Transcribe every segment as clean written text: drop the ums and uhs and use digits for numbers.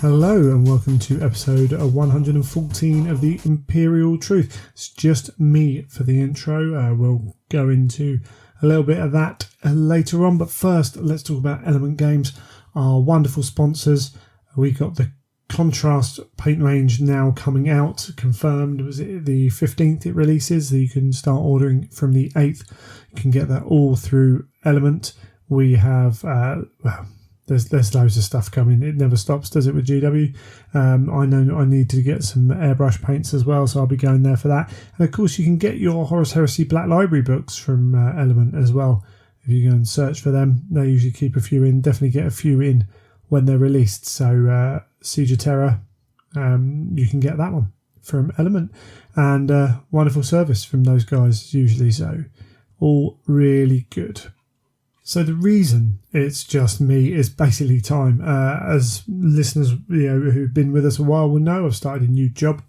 Hello and welcome to episode 114 of the Imperial Truth. It's just me for the intro. We'll go into a little bit of that later on, but first let's talk about Element Games, our wonderful sponsors. We got the Contrast paint range now coming out, confirmed. Was it the 15th it releases? So you can start ordering from the 8th. You can get that all through Element. We have There's loads of stuff coming. It never stops, does it, with GW? I know I need to get some airbrush paints as well, so I'll be going there for that. And of course, you can get your Horus Heresy Black Library books from Element as well. If you go and search for them, they usually keep a few in. Definitely get a few in when they're released. So Siege of Terror, you can get that one from Element. And wonderful service from those guys usually. So all really good. So the reason it's just me is basically time. As listeners who've been with us a while will know, I've started a new job.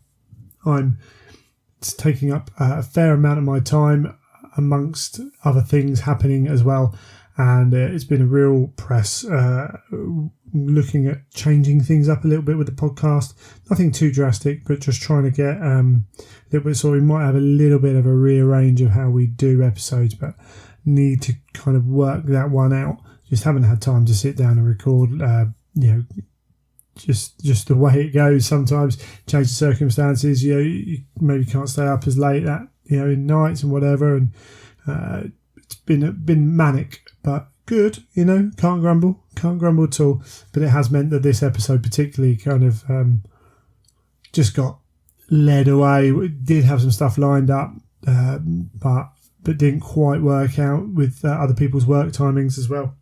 It's taking up a fair amount of my time amongst other things happening as well. And it's been a real press looking at changing things up a little bit with the podcast. Nothing too drastic, but just trying to get a little bit, so we might have a little bit of a rearrange of how we do episodes, but need to kind of work that one out. Just haven't had time to sit down and record. Just the way it goes. Sometimes change the circumstances. You maybe can't stay up as late in nights and whatever. And it's been manic, but good. Can't grumble at all. But it has meant that this episode particularly kind of just got led away. We did have some stuff lined up, but didn't quite work out with other people's work timings as well.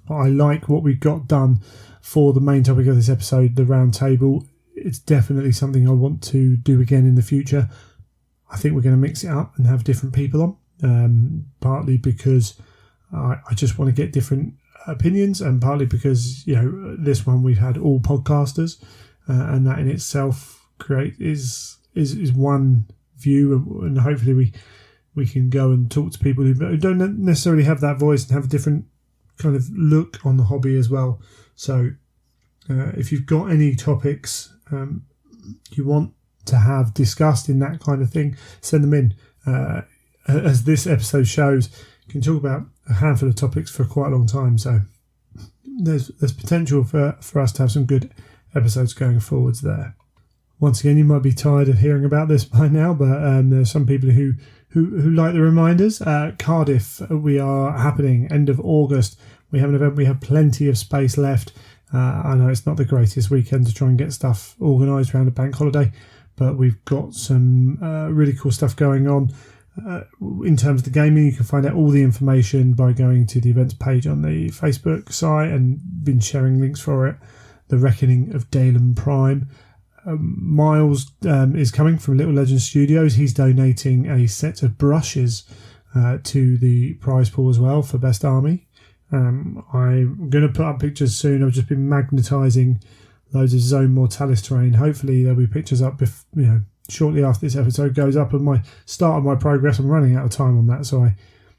But I like what we've got done for the main topic of this episode, the Roundtable. It's definitely something I want to do again in the future. I think we're going to mix it up and have different people on, partly because I just want to get different opinions, and partly because this one we've had all podcasters, and that in itself is one view, and hopefully we can go and talk to people who don't necessarily have that voice and have a different kind of look on the hobby as well. So if you've got any topics you want to have discussed in that kind of thing, send them in. As this episode shows, you can talk about a handful of topics for quite a long time. So there's potential for us to have some good episodes going forwards there. Once again, you might be tired of hearing about this by now, but there's some people who like the reminders. Cardiff, we are happening end of August. We have an event. We have plenty of space left. I know it's not the greatest weekend to try and get stuff organised around a bank holiday, but we've got some really cool stuff going on. In terms of the gaming, you can find out all the information by going to the events page on the Facebook site, and been sharing links for it. The Reckoning of Dalen Prime. Miles is coming from Little Legend Studios. He's donating a set of brushes to the prize pool as well for Best Army. I'm going to put up pictures soon. I've just been magnetising loads of Zone Mortalis terrain. Hopefully there'll be pictures up shortly after this episode goes up, and my start of my progress. I'm running out of time on that, so I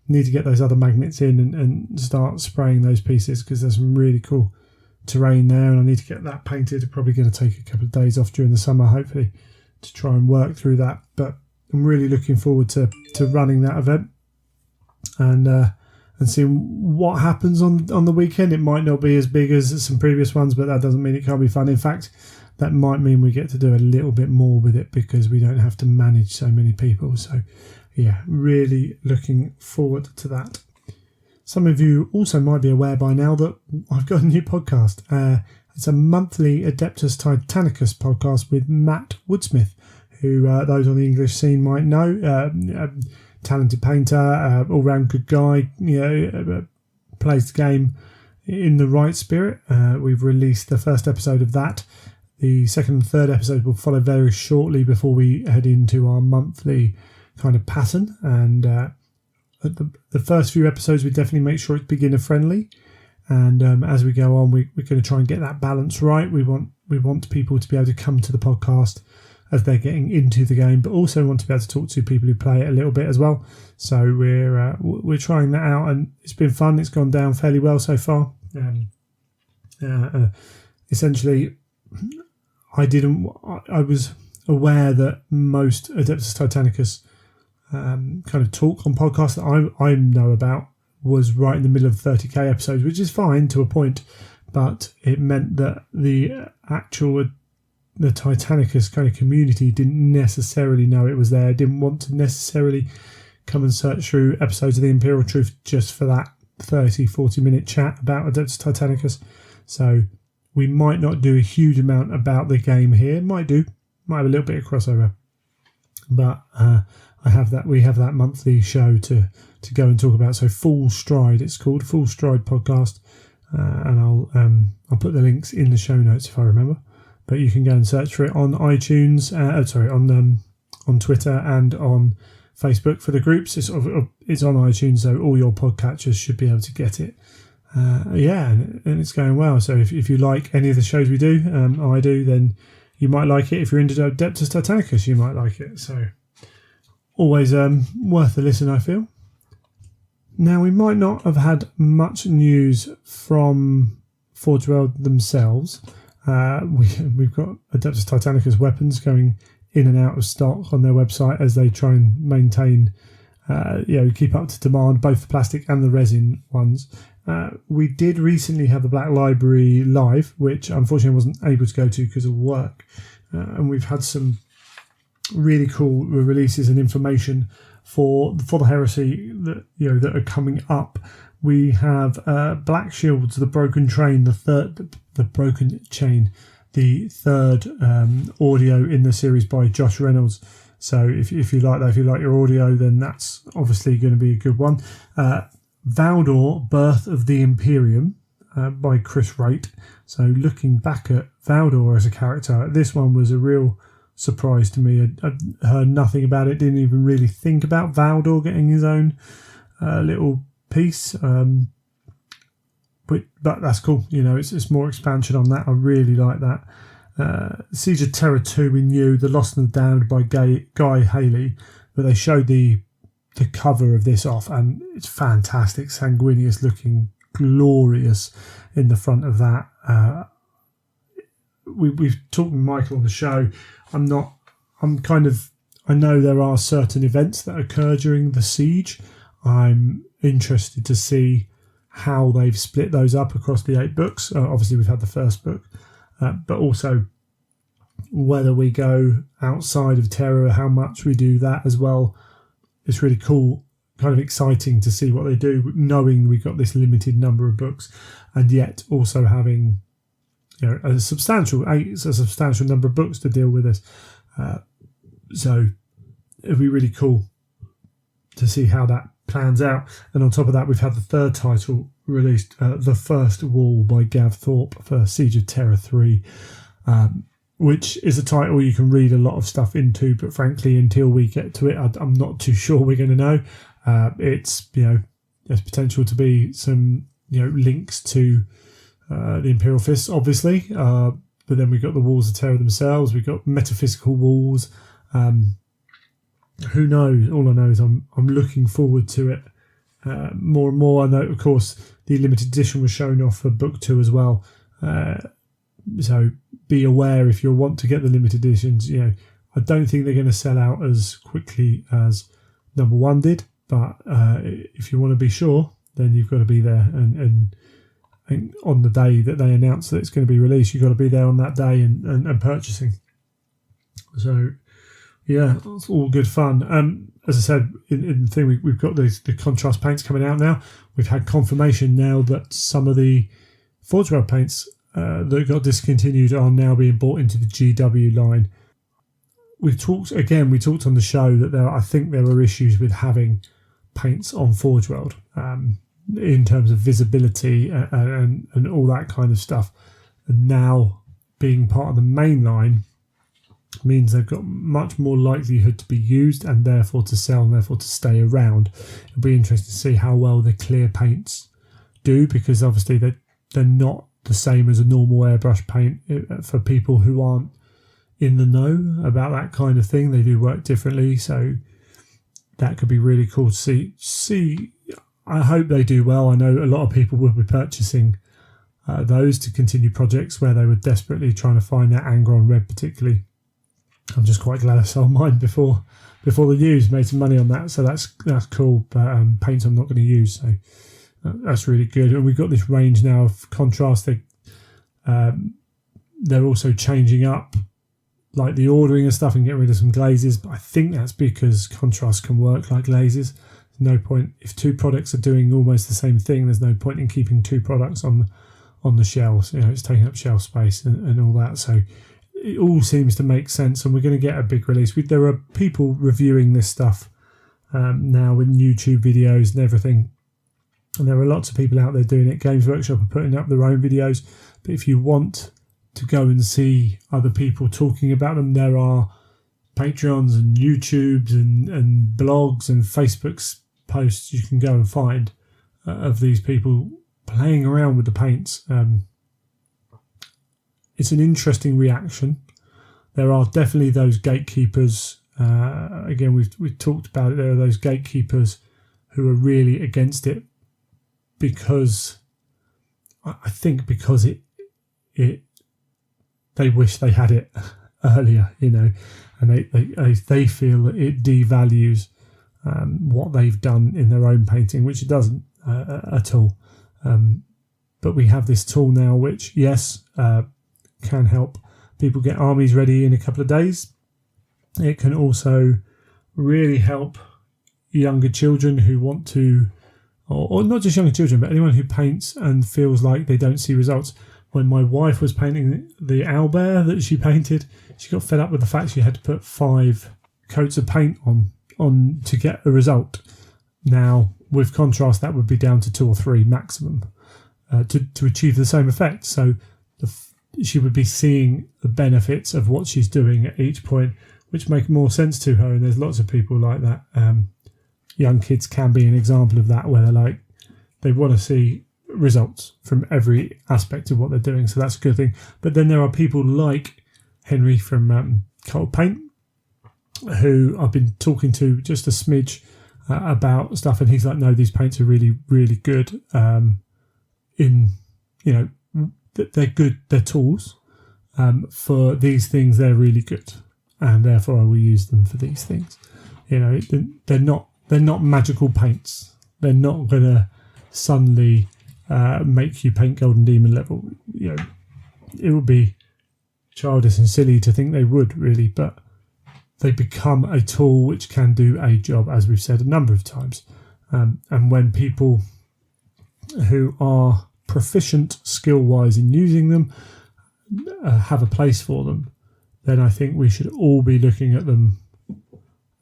need to get those other magnets in and start spraying those pieces, because there's some really cool terrain there, and I need to get that painted. I'm probably going to take a couple of days off during the summer, hopefully, to try and work through that. But I'm really looking forward to running that event and seeing what happens on the weekend. It might not be as big as some previous ones, but that doesn't mean it can't be fun. In fact, that might mean we get to do a little bit more with it, because we don't have to manage so many people. So yeah, really looking forward to that. Some of you also might be aware by now that I've got a new podcast. It's a monthly Adeptus Titanicus podcast with Matt Woodsmith, who those on the English scene might know. Talented painter, all-round good guy, plays the game in the right spirit. We've released the first episode of that. The second and third episode will follow very shortly before we head into our monthly kind of pattern. And the first few episodes, we definitely make sure it's beginner friendly, and as we go on, we're going to try and get that balance right. We want people to be able to come to the podcast as they're getting into the game, but also want to be able to talk to people who play it a little bit as well. So we're trying that out, and it's been fun. It's gone down fairly well so far. Essentially, I was aware that most Adeptus Titanicus kind of talk on podcasts that I know about was right in the middle of 30k episodes, which is fine to a point, but it meant that the Titanicus kind of community didn't necessarily know it was there, didn't want to necessarily come and search through episodes of the Imperial Truth just for that 30-40 minute chat about Adeptus Titanicus. So we might not do a huge amount about the game here. Might have a little bit of crossover, but we have that monthly show to go and talk about. So Full Stride, it's called Full Stride Podcast, and I'll put the links in the show notes if I remember. But you can go and search for it on iTunes, on Twitter and on Facebook for the groups. It's on iTunes, so all your podcatchers should be able to get it. And it's going well. So if you like any of the shows we do, I do, then you might like it. If you're into Adeptus Titanicus, you might like it. So always worth a listen, I feel. Now, we might not have had much news from Forge World themselves. We've got Adeptus Titanicus weapons going in and out of stock on their website as they try and maintain, keep up to demand, both the plastic and the resin ones. We did recently have the Black Library live, which unfortunately I wasn't able to go to because of work. And we've had some really cool releases and information for the Heresy that are coming up. We have Black Shields, the Broken Chain, the third audio in the series by Josh Reynolds. So if you like that, if you like your audio, then that's obviously going to be a good one. Valdor, Birth of the Imperium by Chris Wright. So looking back at Valdor as a character, this one was a real surprise to me. I'd heard nothing about it, didn't even really think about Valdor getting his own little piece. But that's cool. It's more expansion on that. I really like that. Siege of Terror 2 we knew, The Lost and the Damned by Guy Haley, but they showed the cover of this off, and it's fantastic, sanguineous looking, glorious in the front of that. We've talked with Michael on the show. I know there are certain events that occur during the siege. I'm interested to see how they've split those up across the 8 books. Obviously we've had the first book, but also whether we go outside of Terror, how much we do that as well. It's really cool, kind of exciting to see what they do, knowing we've got this limited number of books, and yet also having a substantial number of books to deal with this. So it'd be really cool to see how that plans out. And on top of that, we've had the third title released, The First Wall by Gav Thorpe for Siege of Terror 3, which is a title you can read a lot of stuff into, but frankly, until we get to it, I'm not too sure we're going to know. There's potential to be some, links to the Imperial Fists, obviously, but then we've got the Walls of Terror themselves, we've got metaphysical walls. Who knows? All I know is I'm looking forward to it more and more. I know, of course, the limited edition was shown off for book 2 as well. So be aware if you want to get the limited editions. I don't think they're going to sell out as quickly as number 1 did, but if you want to be sure, then you've got to be there. And on the day that they announce that it's going to be released, you've got to be there on that day and purchasing. So yeah, it's all good fun. As I said, in the thing, we've got the contrast paints coming out now. We've had confirmation now that some of the Forge World paints that got discontinued are now being bought into the GW line. We talked on the show that I think there were issues with having paints on Forge World in terms of visibility and all that kind of stuff. And now being part of the main line means they've got much more likelihood to be used and therefore to sell and therefore to stay around. It'll be interesting to see how well the clear paints do, because obviously they're not the same as a normal airbrush paint. For people who aren't in the know about that kind of thing, they do work differently, so that could be really cool to see. I hope they do well. I know a lot of people will be purchasing those to continue projects where they were desperately trying to find that anger on red particularly. I'm just quite glad I sold mine before the news, made some money on that, so that's cool. But paints I'm not going to use, so that's really good. And we've got this range now of contrast. They're also changing up like the ordering and stuff and getting rid of some glazes, but I think that's because contrast can work like glazes. There's no point if two products are doing almost the same thing. There's no point in keeping two products on the shelves. It's taking up shelf space and all that. So it all seems to make sense, and we're going to get a big release. There are people reviewing this stuff now with YouTube videos and everything, and there are lots of people out there doing it. Games Workshop are putting up their own videos, but if you want to go and see other people talking about them, there are Patreons and YouTubes and blogs and Facebook's posts you can go and find of these people playing around with the paints. It's an interesting reaction. There are definitely those gatekeepers. Again, we've talked about it. There are those gatekeepers who are really against it because they wish they had it earlier, and they feel that it devalues what they've done in their own painting, which it doesn't at all. But we have this tool now, which can help people get armies ready in a couple of days. It can also really help younger children who want to, or not just younger children, but anyone who paints and feels like they don't see results. When my wife was painting the owlbear that she painted, she got fed up with the fact she had to put 5 coats of paint on to get a result. Now, with contrast, that would be down to 2 or 3 maximum to achieve the same effect. So she would be seeing the benefits of what she's doing at each point, which make more sense to her. And there's lots of people like that. Young kids can be an example of that, where they want to see results from every aspect of what they're doing. So that's a good thing. But then there are people like Henry from Cold Paint, who I've been talking to just a smidge about stuff, and he's like, no, these paints are really, really good. They're good, they're tools. For these things, they're really good, and therefore I will use them for these things. They're not magical paints. They're not going to suddenly make you paint Golden Demon level. It would be childish and silly to think they would, really, but they become a tool which can do a job, as we've said a number of times. And when people who are proficient skill-wise in using them have a place for them, then I think we should all be looking at them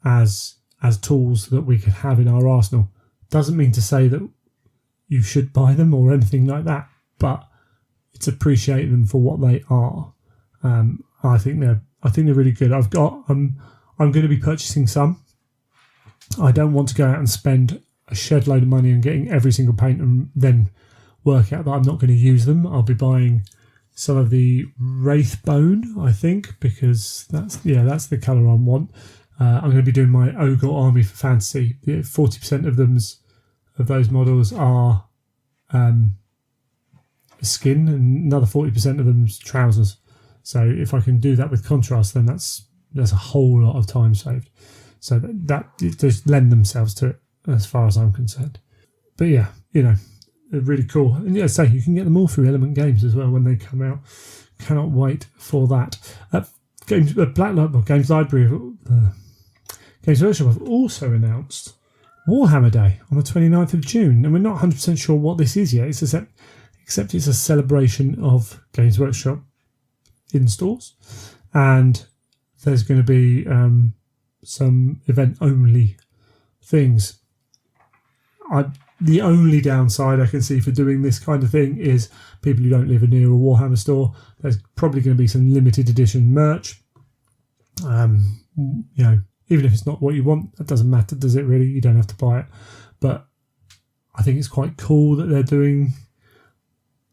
as tools that we could have in our arsenal. Doesn't mean to say that you should buy them or anything like that, but it's appreciate them for what they are. I think they're really good. I'm going to be purchasing some. I don't want to go out and spend a shed load of money on getting every single paint and then work out that I'm not going to use them. I'll be buying some of the Wraithbone, I think, because that's the colour I want. I'm going to be doing my Ogre Army for Fantasy. 40% of those models are skin, and another 40% of them's trousers. So if I can do that with contrast, then there's a whole lot of time saved. So that just lend themselves to it, as far as I'm concerned. But yeah, they're really cool. And you can get them all through Element Games as well when they come out. Cannot wait for that. Games Library, Games Workshop have also announced Warhammer Day on the 29th of June, and we're not 100% sure what this is yet. Except it's a celebration of Games Workshop in stores, and there's going to be some event-only things. The only downside I can see for doing this kind of thing is people who don't live near a Warhammer store. There's probably going to be some limited edition merch. Even if it's not what you want, that doesn't matter, does it really? You don't have to buy it. But I think it's quite cool that they're doing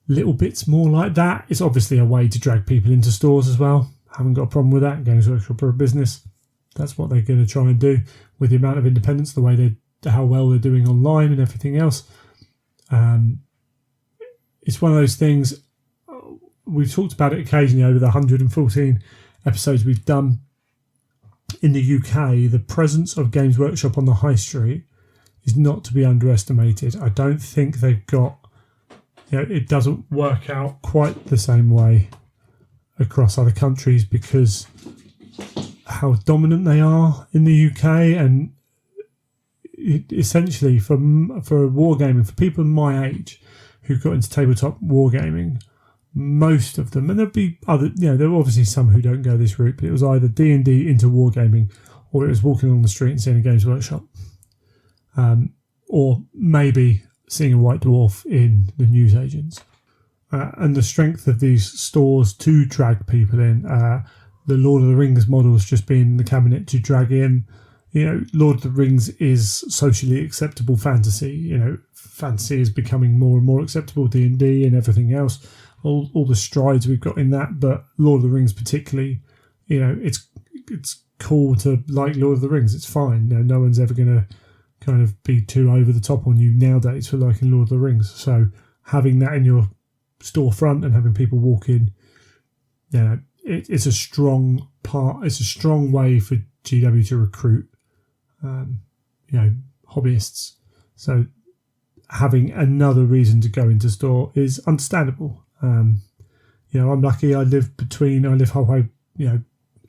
little bits more like that. It's obviously a way to drag people into stores as well. Haven't got a problem with that. Games Workshop are a business. That's what they're going to try and do with the amount of independence, the way how well they're doing online and everything else. It's one of those things. we've talked about it occasionally over the 114 episodes we've done. In the UK, the presence of Games Workshop on the high street is not to be underestimated. I don't think they've got, it doesn't work out quite the same way across other countries because how dominant they are in the UK, and essentially for wargaming, for people my age who got into tabletop wargaming, most of them, and there'll be other, there are obviously some who don't go this route, but it was either D&D into wargaming, or it was walking along the street and seeing a Games Workshop, or maybe seeing a white dwarf in the newsagents. And the strength of these stores to drag people in, the Lord of the Rings models just being the cabinet to drag in. Lord of the Rings is socially acceptable fantasy. Fantasy is becoming more and more acceptable, D&D and everything else. All the strides we've got in that, but Lord of the Rings particularly, it's cool to like Lord of the Rings. It's fine. No one's ever going to kind of be too over the top on you nowadays for liking Lord of the Rings. So having that in your storefront and having people walk in, it's a strong part. It's a strong way for GW to recruit, hobbyists. So having another reason to go into store is understandable. I'm lucky. I live halfway,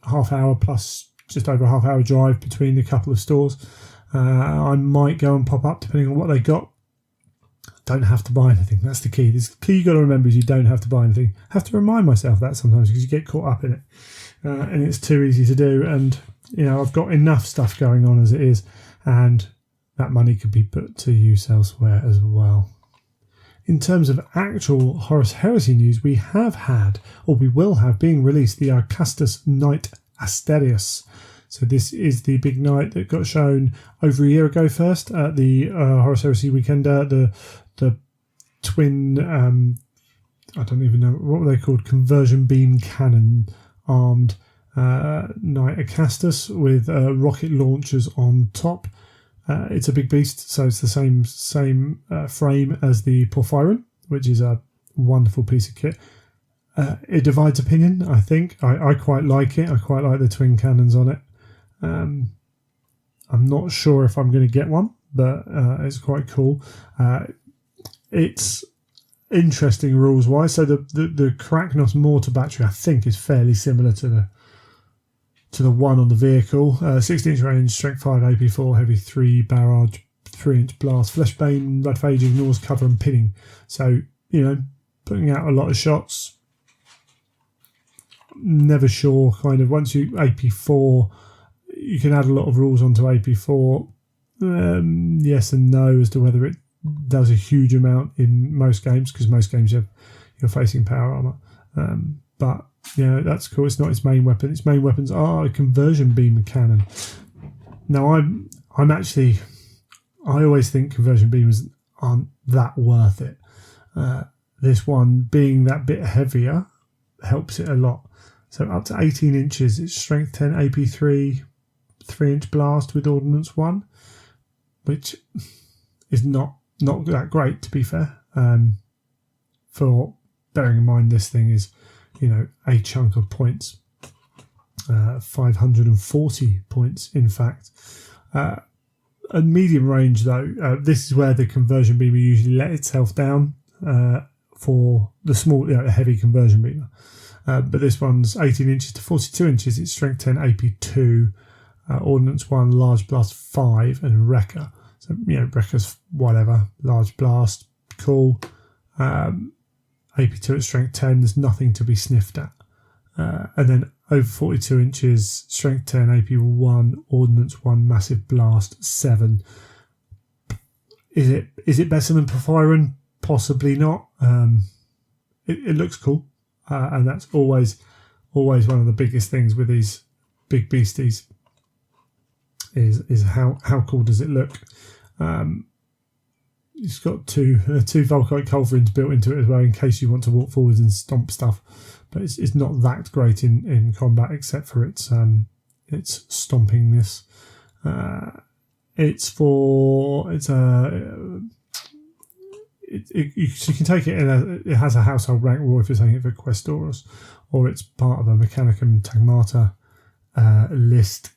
half hour plus just over a half hour drive between a couple of stores. I might go and pop up depending on what they got. Don't have to buy anything. That's the key. The key you got to remember is you don't have to buy anything. I have to remind myself that sometimes because you get caught up in it, and it's too easy to do. And I've got enough stuff going on as it is, and that money could be put to use elsewhere as well. In terms of actual Horus Heresy news, we have had, or we will have, being released the Arcastus Knight Asterius. So this is the big knight that got shown over a year ago first at the Horus Heresy Weekender, the twin, I don't even know, what were they called? Conversion beam cannon armed Knight Acastus with rocket launchers on top. It's a big beast, so it's the same frame as the Porphyron, which is a wonderful piece of kit. It divides opinion, I think. I quite like it. I quite like the twin cannons on it. I'm not sure if I'm going to get one, but it's quite cool. It's interesting rules-wise. So the Kragnos mortar battery, I think, is fairly similar to the one on the vehicle. 16-inch range, strength 5, AP4, heavy 3, barrage, 3-inch blast, fleshbane, radphage, ignores cover and pinning. So, putting out a lot of shots. Never sure, kind of, once you AP4, you can add a lot of rules onto AP4. Yes and no as to whether it does a huge amount in most games, because most games you're facing power armor. But that's cool. It's not its main weapon. Its main weapons are a conversion beam cannon. Now I'm actually, I always think conversion beams aren't that worth it. This one being that bit heavier helps it a lot. So up to 18 inches, it's strength 10, AP3, 3-inch blast with ordnance 1, which is not that great, to be fair. For bearing in mind this thing is, a chunk of points, 540 points, in fact. At medium range, though, this is where the conversion beamer usually let itself down for the small, the heavy conversion beamer. But this one's 18 inches to 42 inches. It's strength 10, AP2, ordnance 1, large blast 5, and Wrecker. So, Wrecker's whatever, large blast, cool. AP2 at strength 10, there's nothing to be sniffed at. And then over 42 inches, strength 10, AP1, ordnance 1, massive blast 7. Is it better than Porphyron? Possibly not. It looks cool, and that's always one of the biggest things with these big beasties. Is how cool does it look? It's got two Volkite culverins built into it as well, in case you want to walk forwards and stomp stuff. But it's not that great in combat, except for its stompingness. It's you can take it it has a household rank rule if you're taking it for Questoros, or it's part of a Mechanicum Tagmata list.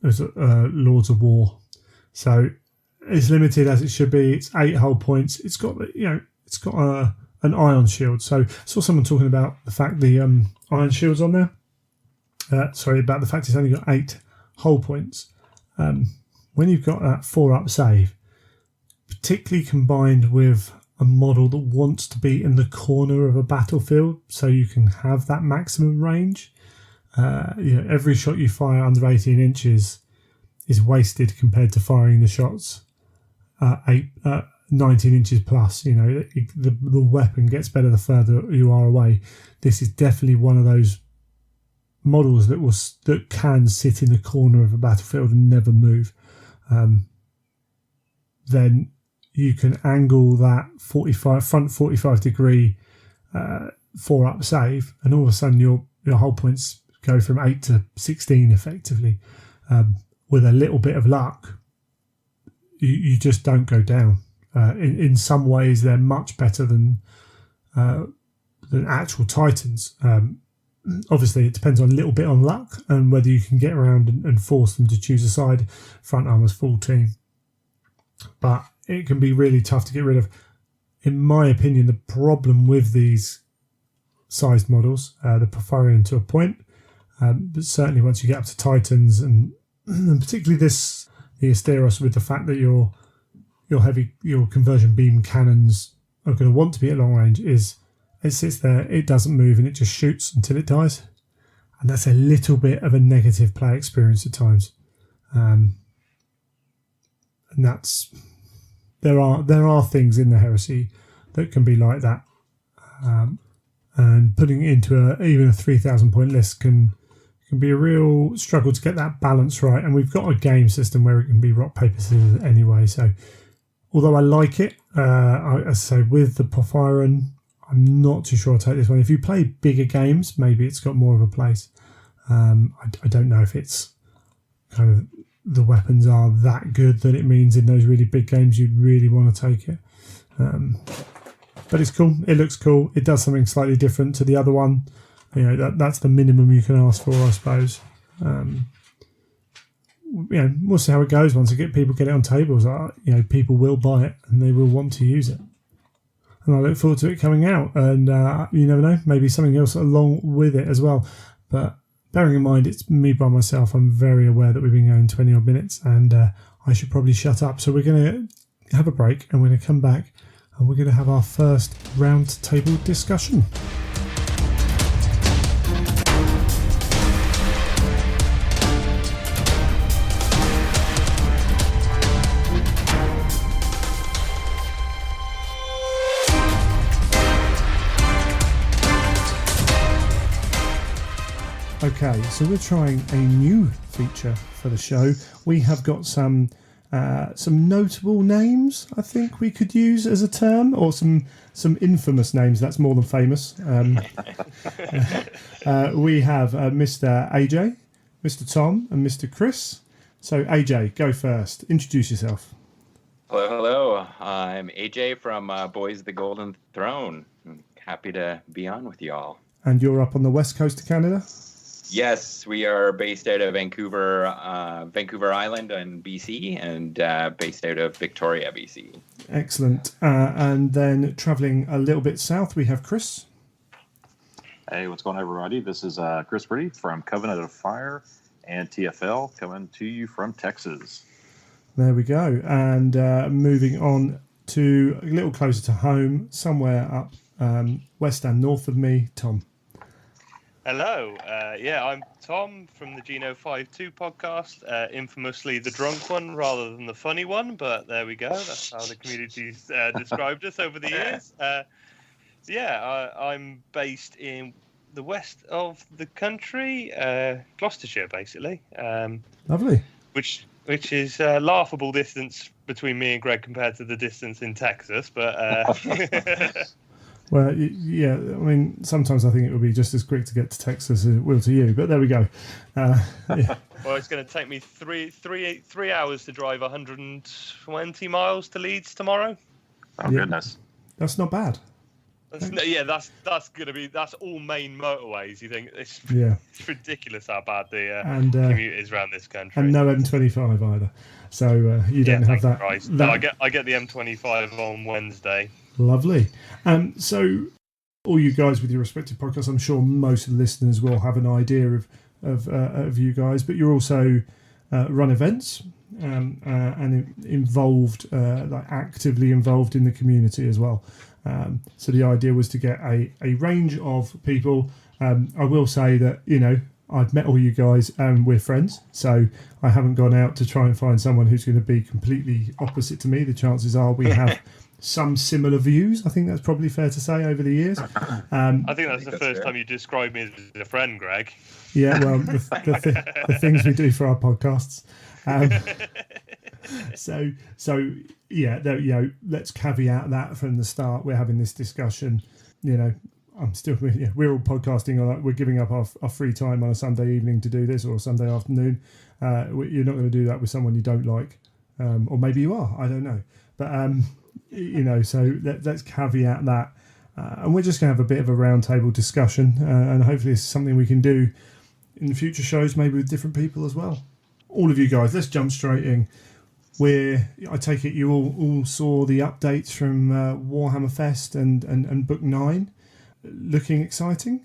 As Lords of War, so it's limited as it should be. It's 8 hull points. It's got an ion shield. So I saw someone talking about the fact the ion shield's on there. About the fact it's only got 8 hull points. When you've got that 4-up save, particularly combined with a model that wants to be in the corner of a battlefield, so you can have that maximum range. Every shot you fire under 18 inches is wasted compared to firing the shots 19 inches plus. The weapon gets better the further you are away. This is definitely one of those models that can sit in the corner of a battlefield and never move. Then you can angle that front 45 degree 4-up save, and all of a sudden your hull points go from 8 to 16 effectively. With a little bit of luck, you just don't go down. In some ways, they're much better than actual Titans. Obviously, it depends on a little bit on luck and whether you can get around and force them to choose a side. Front armor's full team, but it can be really tough to get rid of. In my opinion, the problem with these sized models, the Porphyrion to a point, but certainly once you get up to Titans and particularly the Asteros, with the fact that your conversion beam cannons are going to want to be at long range, is it sits there, it doesn't move, and it just shoots until it dies, and that's a little bit of a negative play experience at times. And that's there are things in the Heresy that can be like that, and putting it into even a 3,000 point list can be a real struggle to get that balance right. And we've got a game system where it can be rock, paper, scissors anyway. So although I like it, I say with the Porphyrion, I'm not too sure I'll take this one. If you play bigger games, maybe it's got more of a place. I don't know if it's kind of the weapons are that good that it means in those really big games you'd really want to take it. But it's cool. It looks cool. It does something slightly different to the other one. That's the minimum you can ask for, I suppose. We'll see how it goes once people get it on tables. People will buy it and they will want to use it. And I look forward to it coming out. And you never know, maybe something else along with it as well. But bearing in mind it's me by myself, I'm very aware that we've been going 20 odd minutes and I should probably shut up. So we're going to have a break and we're going to come back and we're going to have our first round table discussion. Okay, so we're trying a new feature for the show. We have got some notable names, I think we could use as a term, or some infamous names. That's more than famous. We have Mr. AJ, Mr. Tom, and Mr. Chris. So AJ, go first. Introduce yourself. Hello. I'm AJ from Boys of the Golden Throne. I'm happy to be on with y'all. And you're up on the west coast of Canada? Yes, we are based out of Vancouver Island in BC, and based out of Victoria, BC. Excellent. And then travelling a little bit south, we have Chris. Hey, what's going on, everybody? This is Chris Pretty from Covenant of Fire and TFL, coming to you from Texas. There we go. And moving on to a little closer to home, somewhere up west and north of me, Tom. Hello, I'm Tom from the Geno 5-2 podcast, infamously the drunk one rather than the funny one, but there we go, that's how the community's described us over the years. I'm based in the west of the country, Gloucestershire, basically. Lovely. Which is laughable distance between me and Greg compared to the distance in Texas, but... Well, yeah, I mean, sometimes I think it would be just as quick to get to Texas as it will to you, but there we go. Well, it's going to take me three hours to drive 120 miles to Leeds tomorrow. Oh, goodness. That's not bad. That's going to be, that's all main motorways. You think it's ridiculous how bad the commute is around this country. And no M25 either. So you don't have that. No, I get the M25 on Wednesday. Lovely. So all you guys with your respective podcasts, I'm sure most of the listeners will have an idea of you guys, but you're also run events and involved, like actively involved in the community as well. So the idea was to get a range of people. I will say that, I've met all you guys and we're friends, so I haven't gone out to try and find someone who's going to be completely opposite to me. The chances are we have some similar views. I think that's probably fair to say over the years. I think that's the first time you described me as a friend, Greg. Yeah, well, the things we do for our podcasts. So yeah, let's caveat that from the start. We're having this discussion. I'm still. We're all podcasting. We're giving up our free time on a Sunday evening to do this, or a Sunday afternoon. You're not going to do that with someone you don't like, or maybe you are. I don't know. But so let's caveat that, and we're just going to have a bit of a roundtable discussion, and hopefully it's something we can do in the future shows, maybe with different people as well. All of you guys, let's jump straight in. I take it you all saw the updates from Warhammer Fest and Book 9. Looking exciting?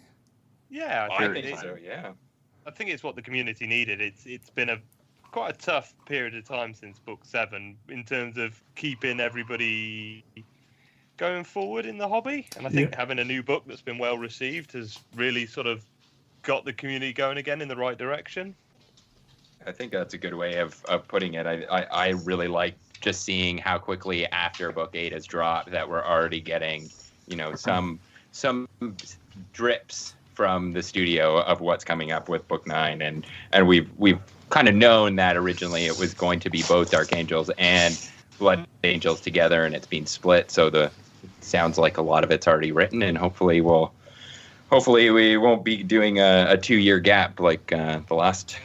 Yeah, I think so. Yeah, I think it's what the community needed. It's been quite a tough period of time since Book 7 in terms of keeping everybody going forward in the hobby, and I think having a new book that's been well received has really sort of got the community going again in the right direction. I think that's a good way of putting it. I really like just seeing how quickly after Book 8 has dropped that we're already getting, some drips from the studio of what's coming up with Book 9, and we've kind of known that originally it was going to be both Dark Angels and Blood Angels together, and it's been split. So it sounds like a lot of it's already written, and hopefully we won't be doing a 2-year gap like the last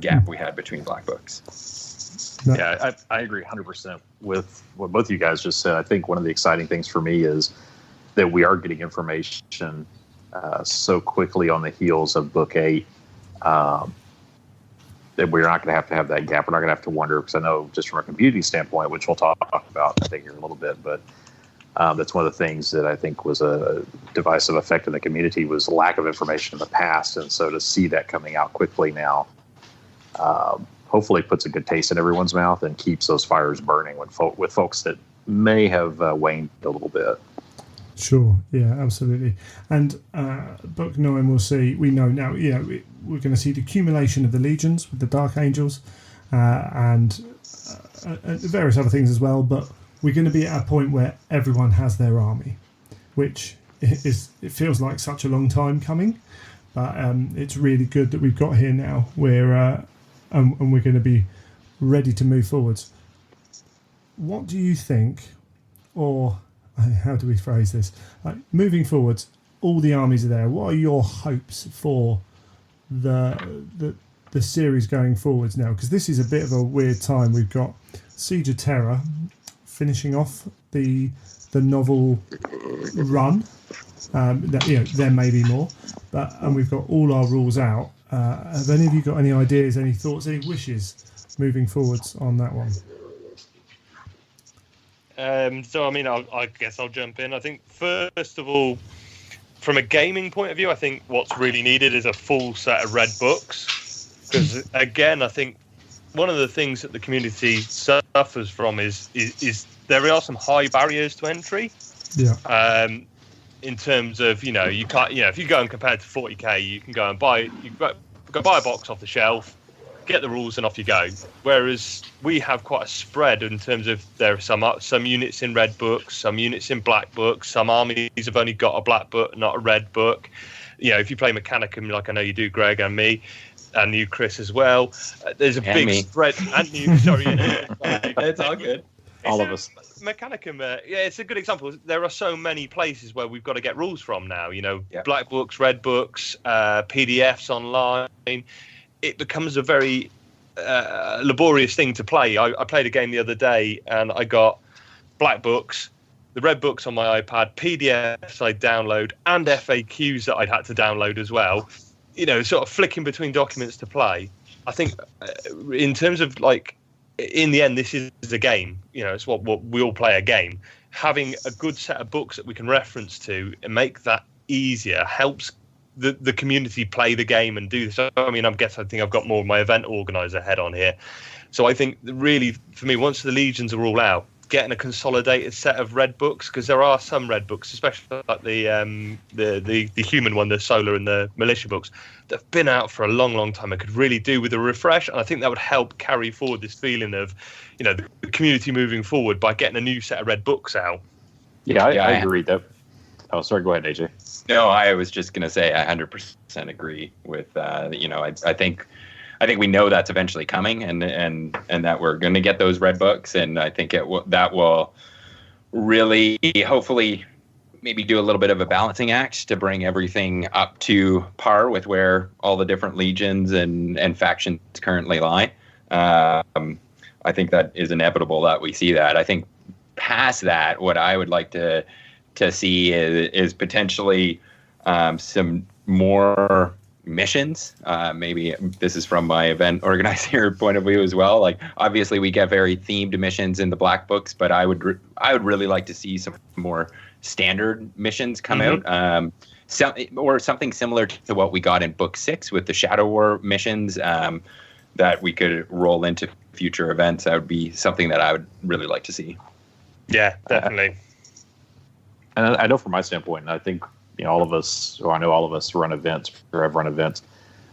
gap we had between Black Books. No. Yeah, I agree 100% with what both of you guys just said. I think one of the exciting things for me is that we are getting information so quickly on the heels of Book 8 that we're not going to have that gap. We're not going to have to wonder, because I know just from a community standpoint, which we'll talk about I think here in a little bit, but that's one of the things that I think was a divisive effect in the community was lack of information in the past. And so to see that coming out quickly now, hopefully puts a good taste in everyone's mouth and keeps those fires burning with folks that may have waned a little bit. Sure, yeah, absolutely. And Book 9, we'll see. We know now, we're going to see the accumulation of the legions with the Dark Angels and various other things as well. But we're going to be at a point where everyone has their army, which it feels like such a long time coming. But it's really good that we've got here now. And we're going to be ready to move forwards. What do you think, or how do we phrase this? Moving forwards, all the armies are there. What are your hopes for the series going forwards now? Because this is a bit of a weird time. We've got Siege of Terror finishing off the novel run. There may be more, and we've got all our rules out. Have any of you got any ideas, any thoughts, any wishes moving forwards on that one? I guess I'll jump in. I think, first of all, from a gaming point of view, I think what's really needed is a full set of red books. Because, again, I think one of the things that the community suffers from is there are some high barriers to entry. Yeah. In terms of, you can't, if you go and compare it to 40k, you can go and buy a box off the shelf, get the rules, and off you go. Whereas we have quite a spread in terms of there are some units in red books, some units in black books, some armies have only got a black book, not a red book. If you play Mechanicum, like I know you do, Greg, and me, and you, Chris, as well, there's a big spread. And you, sorry, it's all good. All of us. Mechanicum, it's a good example. There are so many places where we've got to get rules from now. Black books, red books, PDFs online. it becomes a very laborious thing to play. I played a game the other day and I got black books, the red books on my iPad, PDFs I'd download, and FAQs that I'd had to download as well. Sort of flicking between documents to play. I think in terms of in the end, this is a game. It's what we all play a game. Having a good set of books that we can reference to and make that easier helps the community play the game and do this. I mean, I think I've got more of my event organizer head on here. So I think really, for me, once the legions are all out, getting a consolidated set of red books, because there are some red books, especially like the human one, the solar and the militia books, that have been out for a long, long time. I could really do with a refresh, and I think that would help carry forward this feeling of, the community moving forward by getting a new set of red books out. Yeah, I agree. Oh, sorry. Go ahead, AJ. No, I was just going to say I 100% agree with. I think we know that's eventually coming, and that we're going to get those red books, and I think that will really, hopefully, maybe do a little bit of a balancing act to bring everything up to par with where all the different legions and factions currently lie. I think that is inevitable that we see that. I think past that, what I would like to see is potentially some more missions. Maybe this is from my event organizer point of view as well. Like, obviously we get very themed missions in the black books, but I would really like to see some more standard missions come out. Or something similar to what we got in book 6 with the Shadow War missions, that we could roll into future events. That would be something that I would really like to see. Yeah, definitely. And I know from my standpoint, and I think all of us, or I know all of us run events or have run events,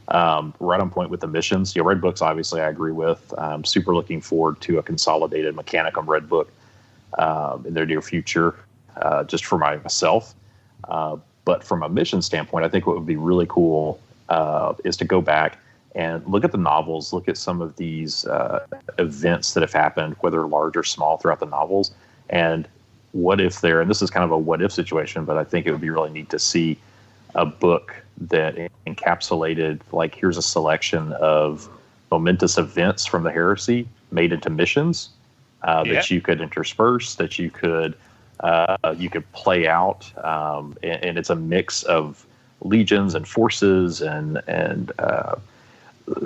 right on point with the missions. Red books, obviously, I agree with. I'm super looking forward to a consolidated Mechanicum red book in the near future, just for myself. But from a mission standpoint, I think what would be really cool is to go back and look at the novels, look at some of these events that have happened, whether large or small, throughout the novels, and what if and this is kind of a what if situation, but I think it would be really neat to see a book that encapsulated, here's a selection of momentous events from the heresy made into missions that you could intersperse, that you could play out, and it's a mix of legions and forces, and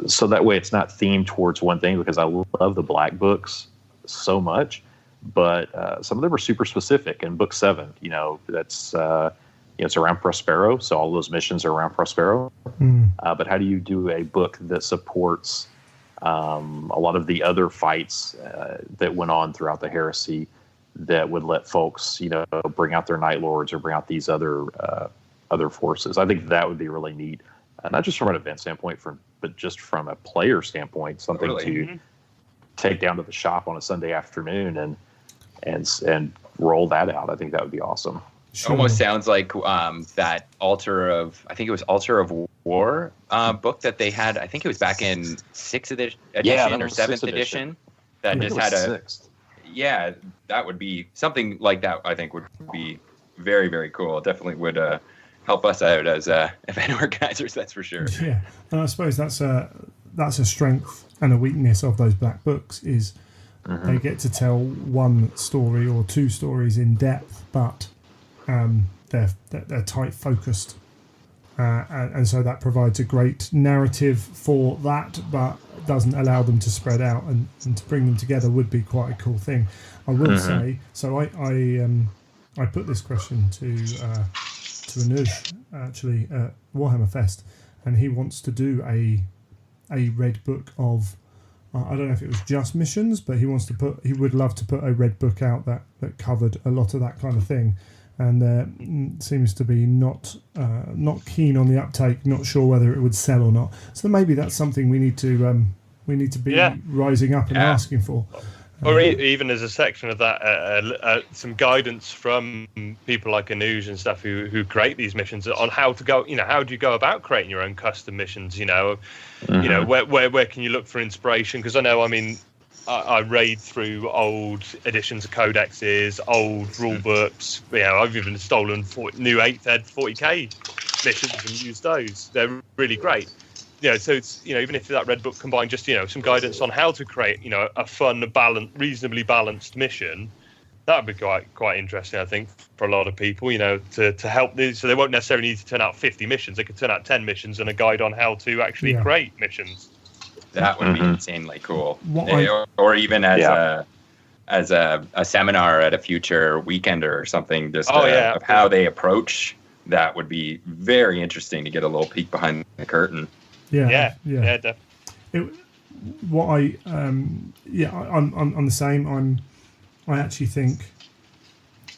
so that way it's not themed towards one thing, because I love the black books so much. But some of them are super specific. In book 7, that's it's around Prospero, so all those missions are around Prospero. But how do you do a book that supports a lot of the other fights that went on throughout the heresy, that would let folks, bring out their Night Lords or bring out these other forces? I think that would be really neat, not just from an event standpoint, but just from a player standpoint, something to take down to the shop on a Sunday afternoon and roll that out. I think that would be awesome. Sure. Almost sounds like that Altar of War book that they had. I think it was back in 6th edition or 7th edition. That just had a 6th. Yeah, that would be something like that. I think would be very, very cool. Definitely would help us out as event organizers. That's for sure. Yeah, and I suppose that's a strength and a weakness of those black books is. They get to tell one story or two stories in depth, but they're tight focused, and so that provides a great narrative for that, but doesn't allow them to spread out, and to bring them together would be quite a cool thing. I will say. So I put this question to Anuj actually at Warhammer Fest, and he wants to do a red book of. I don't know if it was just missions, but he would love to put a red book out that covered a lot of that kind of thing, and seems to be not keen on the uptake, not sure whether it would sell or not. So maybe that's something we need to be rising up and asking for. Or even as a section of that, some guidance from people like Anuj and stuff who create these missions on how to go. How do you go about creating your own custom missions? Where can you look for inspiration? Because I raid through old editions of codexes, old rule books. I've even stolen new 8th Ed 40k missions and used those. They're really great. so it's, even if that red book combined just, some guidance on how to create, a fun, reasonably balanced mission, that would be quite interesting, I think, for a lot of people, to help these. So they won't necessarily need to turn out 50 missions. They could turn out 10 missions and a guide on how to actually create missions. That would be insanely cool. Or even as a seminar at a future weekender or something, just of how they approach that would be very interesting to get a little peek behind the curtain. Yeah, definitely. I'm the same. I actually think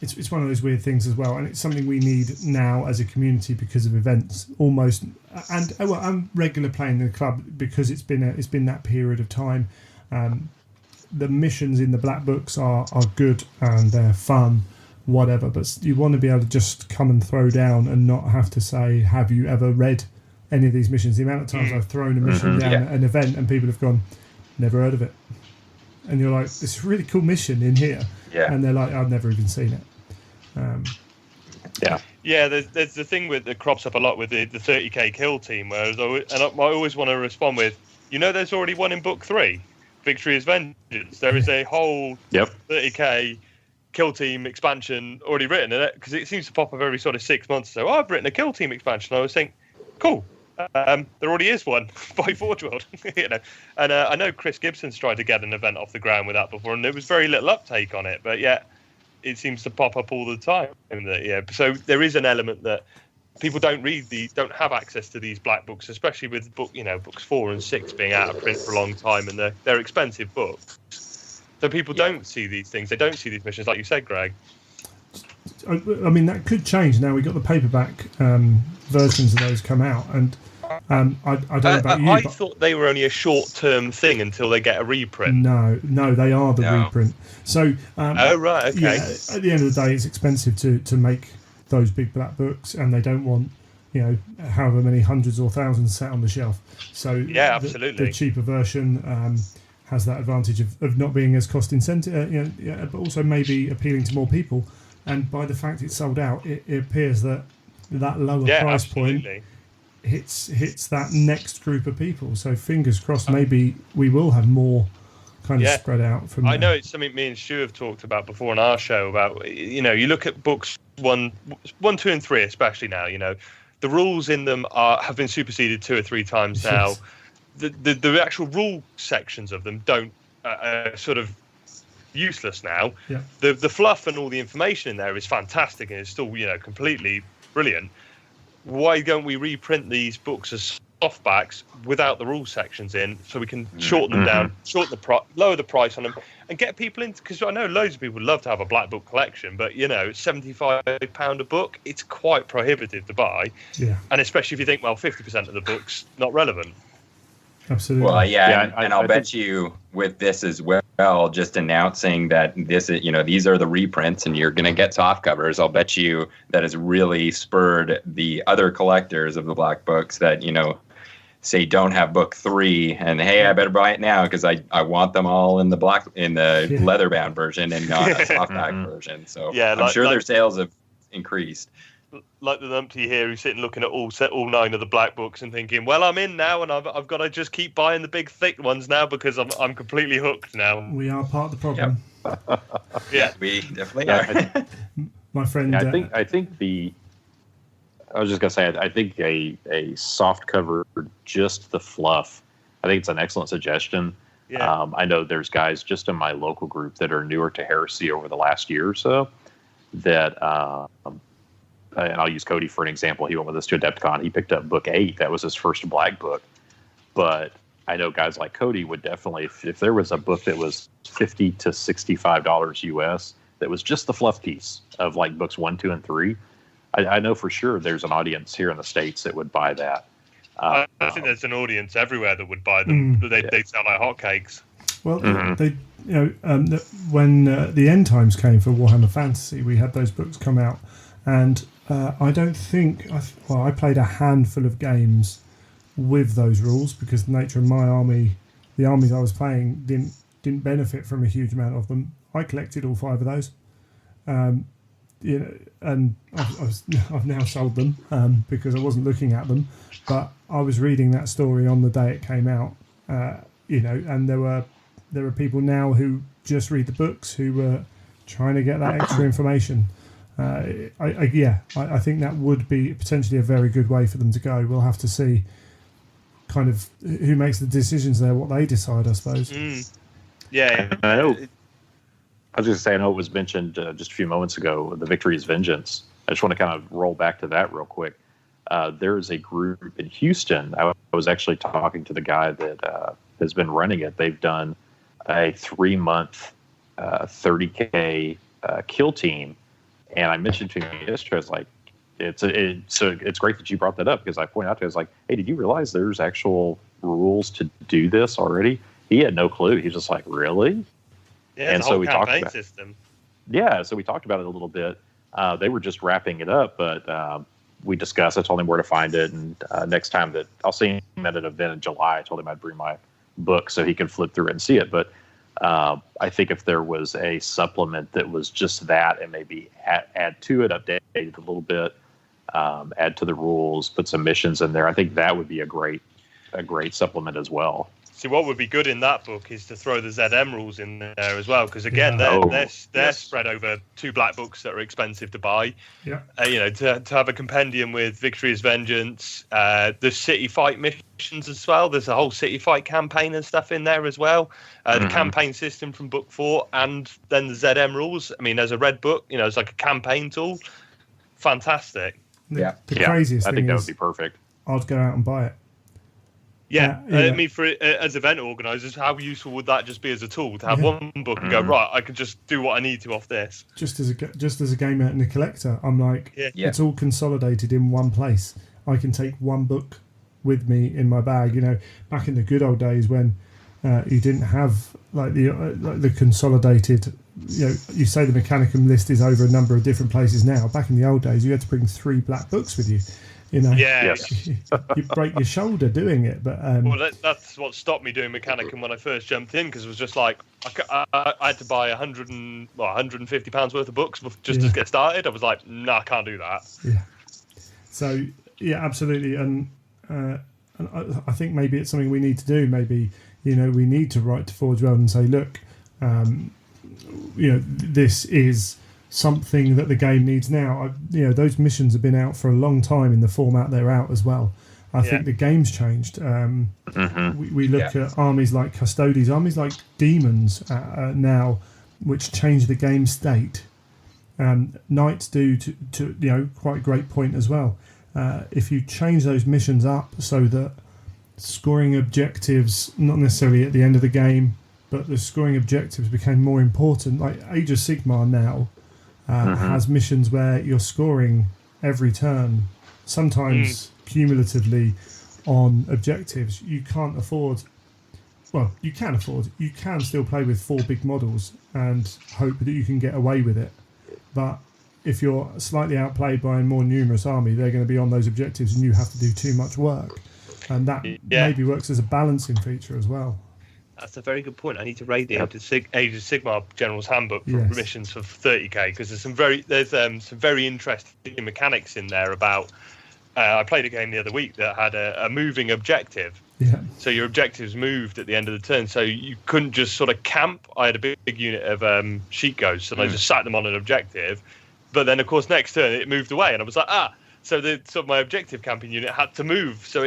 it's one of those weird things as well, and it's something we need now as a community because of events almost, and regular playing in the club because it's been that period of time. The missions in the black books are good and they're fun, whatever, but you want to be able to just come and throw down and not have to say, have you ever read any of these missions? The amount of times I've thrown a mission down at an event and people have gone, never heard of it. And you're like, it's a really cool mission in here. Yeah. And they're like, I've never even seen it. Yeah, there's the thing that crops up a lot with the 30k kill team, whereas I always want to respond with, there's already one in book 3, Victory is Vengeance. There is a whole 30k kill team expansion already written in it, because it seems to pop up every sort of 6 months. So I've written a kill team expansion. I was thinking, cool. There already is one by Forge World, And I know Chris Gibson's tried to get an event off the ground with that before, and there was very little uptake on it. But it seems to pop up all the time. So there is an element that people don't have access to these black books, especially with books 4 and 6 being out of print for a long time, and they're expensive books. So people don't see these things. They don't see these missions, like you said, Greg. I mean, that could change now. We got the paperback versions of those come out, and I don't know about you. I thought they were only a short-term thing until they get a reprint. No, they are the reprint. So, right, okay. Yeah, at the end of the day, it's expensive to make those big black books, and they don't want however many hundreds or thousands sat on the shelf. So, absolutely, the cheaper version has that advantage of not being as cost incentive, but also maybe appealing to more people. And by the fact it's sold out, it appears that lower price point hits that next group of people. So fingers crossed, maybe we will have more kind of spread out from there. I know it's something me and Stu have talked about before on our show about, you look at books 1, 2, and 3 especially now, the rules in them have been superseded 2 or 3 times now. The actual rule sections of them don't sort of useless now. The fluff and all the information in there is fantastic and it's still completely brilliant. Why don't we reprint these books as softbacks without the rule sections in, so we can shorten them down, lower the price on them, and get people into? Because I know loads of people would love to have a black book collection, but £75 a book, it's quite prohibitive to buy. And especially if you think, well, 50% of the book's not relevant. Absolutely. Well, and I'll bet you with this as well, just announcing that this is, these are the reprints and you're going to get soft covers. I'll bet you that has really spurred the other collectors of the black books that, say don't have book 3 and hey, I better buy it now because I want them all in the leather bound version and not a softback version. So I'm sure their sales have increased. Like the numpty here who's sitting looking at all 9 of the black books and thinking, well, I'm in now and I've got to just keep buying the big thick ones now because I'm completely hooked now. We are part of the problem. Yeah, we definitely are. My friend, I think I was just gonna say, I think a soft cover, just the fluff, I think it's an excellent suggestion. I know there's guys just in my local group that are newer to Heresy over the last year or so that and I'll use Cody for an example. He went with us to Adepticon. He picked up book 8. That was his first black book. But I know guys like Cody would definitely, if there was a book that was $50 to $65 US, that was just the fluff piece of like books 1, 2, and 3. I know for sure there's an audience here in the States that would buy that. I think there's an audience everywhere that would buy them. They sell like hotcakes. Well, they, when the end times came for Warhammer Fantasy, we had those books come out. And I don't think I played a handful of games with those rules because the nature of my army, the armies I was playing didn't benefit from a huge amount of them. I collected all 5 of those, and I've now sold them because I wasn't looking at them. But I was reading that story on the day it came out, and there were people now who just read the books who were trying to get that extra information. I think that would be potentially a very good way for them to go. We'll have to see kind of who makes the decisions there, what they decide, I suppose. Yeah. I know. I was going to say, I know it was mentioned just a few moments ago, the Victory is Vengeance. I just want to kind of roll back to that real quick. There is a group in Houston. I was actually talking to the guy that has been running it. They've done a 3-month 30K kill team. And I mentioned to him yesterday, I was like, it's great that you brought that up, because I pointed out to him, I was like, hey, did you realize there's actual rules to do this already? He had no clue. He was just like, really? Yeah, and the whole so we talked campaign about system. Yeah, so we talked about it a little bit. They were just wrapping it up, but we discussed. I told him where to find it, and next time that I'll see him at an event in July, I told him I'd bring my book so he could flip through it and see it. But I think if there was a supplement that was just that, and maybe add to it, update it a little bit, add to the rules, put some missions in there, I think that would be a great supplement as well. See, what would be good in that book is to throw the ZM rules in there as well, because again, they're spread over 2 black books that are expensive to buy. Yeah. To have a compendium with Victory is Vengeance, the city fight missions as well. There's a whole city fight campaign and stuff in there as well. The campaign system from book 4, and then the ZM rules. I mean, as a red book, it's like a campaign tool. Fantastic. The craziest thing I think that is would be perfect. I'd go out and buy it. Yeah. I mean, for as event organisers, how useful would that just be as a tool to have one book and go, right, I can just do what I need to off this. Just as a gamer and a collector, I'm like, it's all consolidated in one place. I can take one book with me in my bag. Back in the good old days when you didn't have like the consolidated. You say the Mechanicum list is over a number of different places now. Back in the old days, you had to bring 3 black books with you. Yes. You break your shoulder doing it, but that's what stopped me doing Mechanicum when I first jumped in, because it was just like I had to buy £150 worth of books just to get started. I was like, no, I can't do that. Yeah. So absolutely, and I think maybe it's something we need to do. Maybe we need to write to Forge World and say, look, this is something that the game needs now. Those missions have been out for a long time in the format they're out as well. I think the game's changed. We look at armies like Custodes, armies like Demons now, which change the game state. Knights do to quite a great point as well. If you change those missions up so that scoring objectives, not necessarily at the end of the game, but the scoring objectives became more important. Like Age of Sigmar now has missions where you're scoring every turn, sometimes cumulatively on objectives. You can't afford. Well, you can afford. You can still play with 4 big models and hope that you can get away with it. But if you're slightly outplayed by a more numerous army, they're going to be on those objectives, and you have to do too much work. And that maybe works as a balancing feature as well. That's a very good point. I need to raid the Age of Sigmar General's Handbook for missions for 30k, because there's some very interesting mechanics in there about. I played a game the other week that had a moving objective. Yeah. So your objectives moved at the end of the turn, so you couldn't just sort of camp. I had a big unit of sheet ghosts, and I just sat them on an objective. But then, of course, next turn it moved away, and I was like, So my objective camping unit had to move. So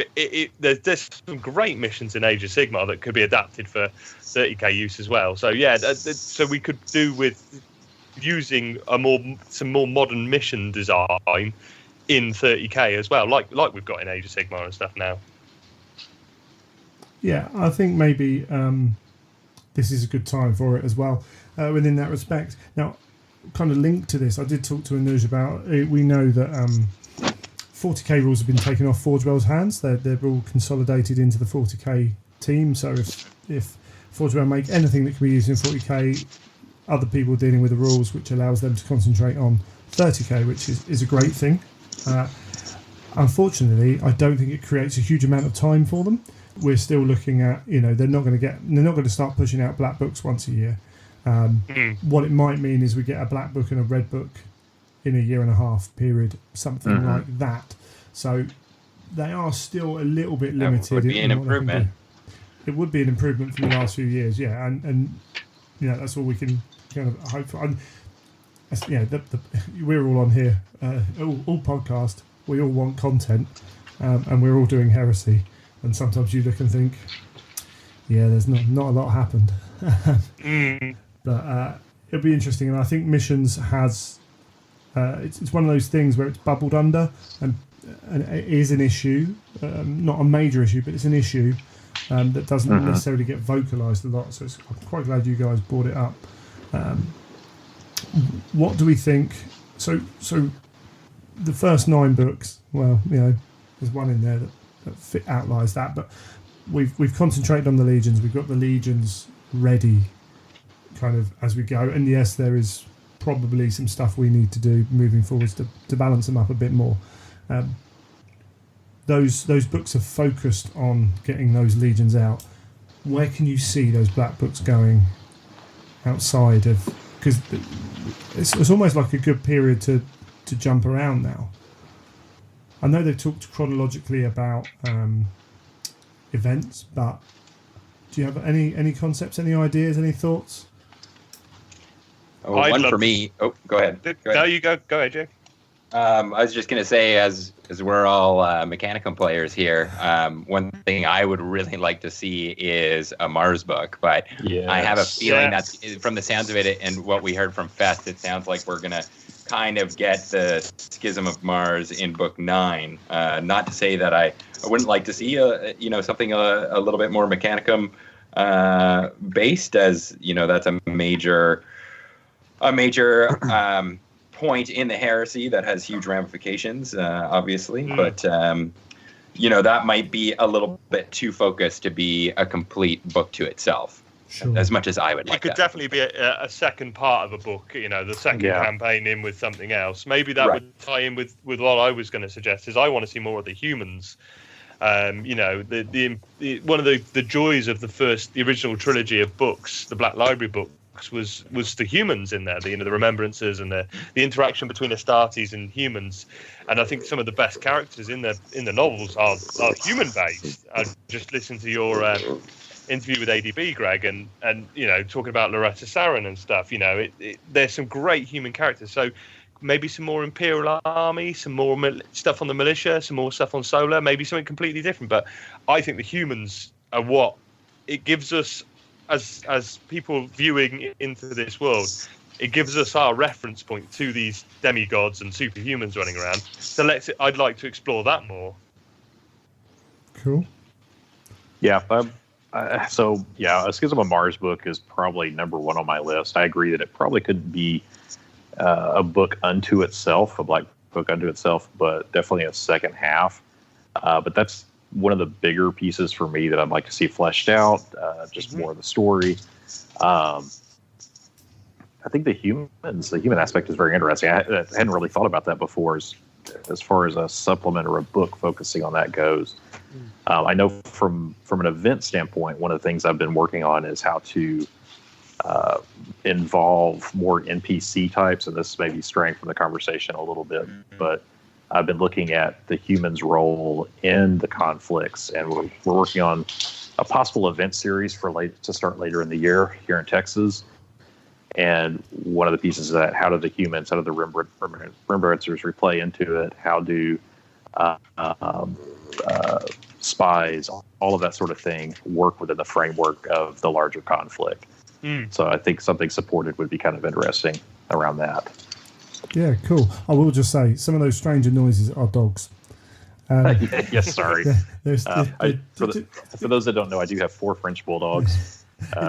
there's some great missions in Age of Sigmar that could be adapted for 30k use as well. So so we could do with using some more modern mission design in 30k as well, like we've got in Age of Sigmar and stuff now. Yeah, I think maybe this is a good time for it as well. Within that respect, now, kind of linked to this, I did talk to Anuj about. We know that 40k rules have been taken off Forge World's hands. They're all consolidated into the 40k team. So if Forge World make anything that can be used in 40k, other people dealing with the rules, which allows them to concentrate on 30k, which is a great thing. Unfortunately, I don't think it creates a huge amount of time for them. We're still looking at, they're not going to start pushing out black books once a year. What it might mean is we get a black book and a red book in a 1.5 year period, something like that. So they are still a little bit That limited. would be an in what they can improvement. do. It would be an improvement from the last few years, yeah, and that's all we can kind of hope for. And we're all on here, all podcast. We all want content, and we're all doing heresy. And sometimes you look and think, yeah, there's not a lot happened. But it'll be interesting, and I think Missions has. It's one of those things where it's bubbled under, and it is an issue, not a major issue, but it's an issue that doesn't necessarily get vocalised a lot. So I'm quite glad you guys brought it up. What do we think? So the first 9 books. Well, there's one in there that outlies that, but we've concentrated on the legions. We've got the legions ready, kind of as we go. And yes, there is probably some stuff we need to do moving forwards to balance them up a bit more. Those books are focused on getting those legions out. Where can you see those black books going outside of? Because it's almost like a good period to jump around now. I know they've talked chronologically about events, but do you have any concepts, any ideas, any thoughts? One for me. Oh, go ahead. No, you go. Go ahead, Jake. I was just going to say, as we're all Mechanicum players here, one thing I would really like to see is a Mars book. But I have a feeling that from the sounds of it and what we heard from Fest, it sounds like we're going to kind of get the Schism of Mars in book 9. Not to say that I wouldn't like to see something a little bit more Mechanicum based, as that's a major point in the heresy that has huge ramifications, obviously. But that might be a little bit too focused to be a complete book to itself. Sure. As much as I would like. It could definitely be a second part of a book, the second campaign in with something else. Maybe that would tie in with what I was going to suggest, is I want to see more of the humans. One of the joys of the original trilogy of books, the Black Library books, was the humans in there, the remembrances and the interaction between Astartes and humans. And I think some of the best characters in the novels are human based. I just listened to your interview with ADB, Greg, and talking about Loretta Sarin and stuff. There's some great human characters. So maybe some more Imperial Army, some more stuff on the militia, some more stuff on Solar, maybe something completely different. But I think the humans are what it gives us as people viewing into this world. It gives us our reference point to these demigods and superhumans running around. So I'd like to explore that more. Cool. Yeah. A Schism of Mars book is probably number 1 on my list. I agree that it probably could be a book unto itself, a black book unto itself, but definitely a second half. But that's one of the bigger pieces for me that I'd like to see fleshed out, just more of the story. I think the human aspect is very interesting. I hadn't really thought about that before as far as a supplement or a book focusing on that goes. I know from an event standpoint, one of the things I've been working on is how to involve more NPC types, and this may be straying from the conversation a little bit, but I've been looking at the humans' role in the conflicts, and we're working on a possible event series to start later in the year here in Texas. And one of the pieces of that, how do the Remembrancers replay into it? How do spies, all of that sort of thing, work within the framework of the larger conflict? So I think something supported would be kind of interesting around that. Yeah, cool. I will just say, some of those stranger noises are dogs. Yes, sorry. For those that don't know, I do have 4 French bulldogs.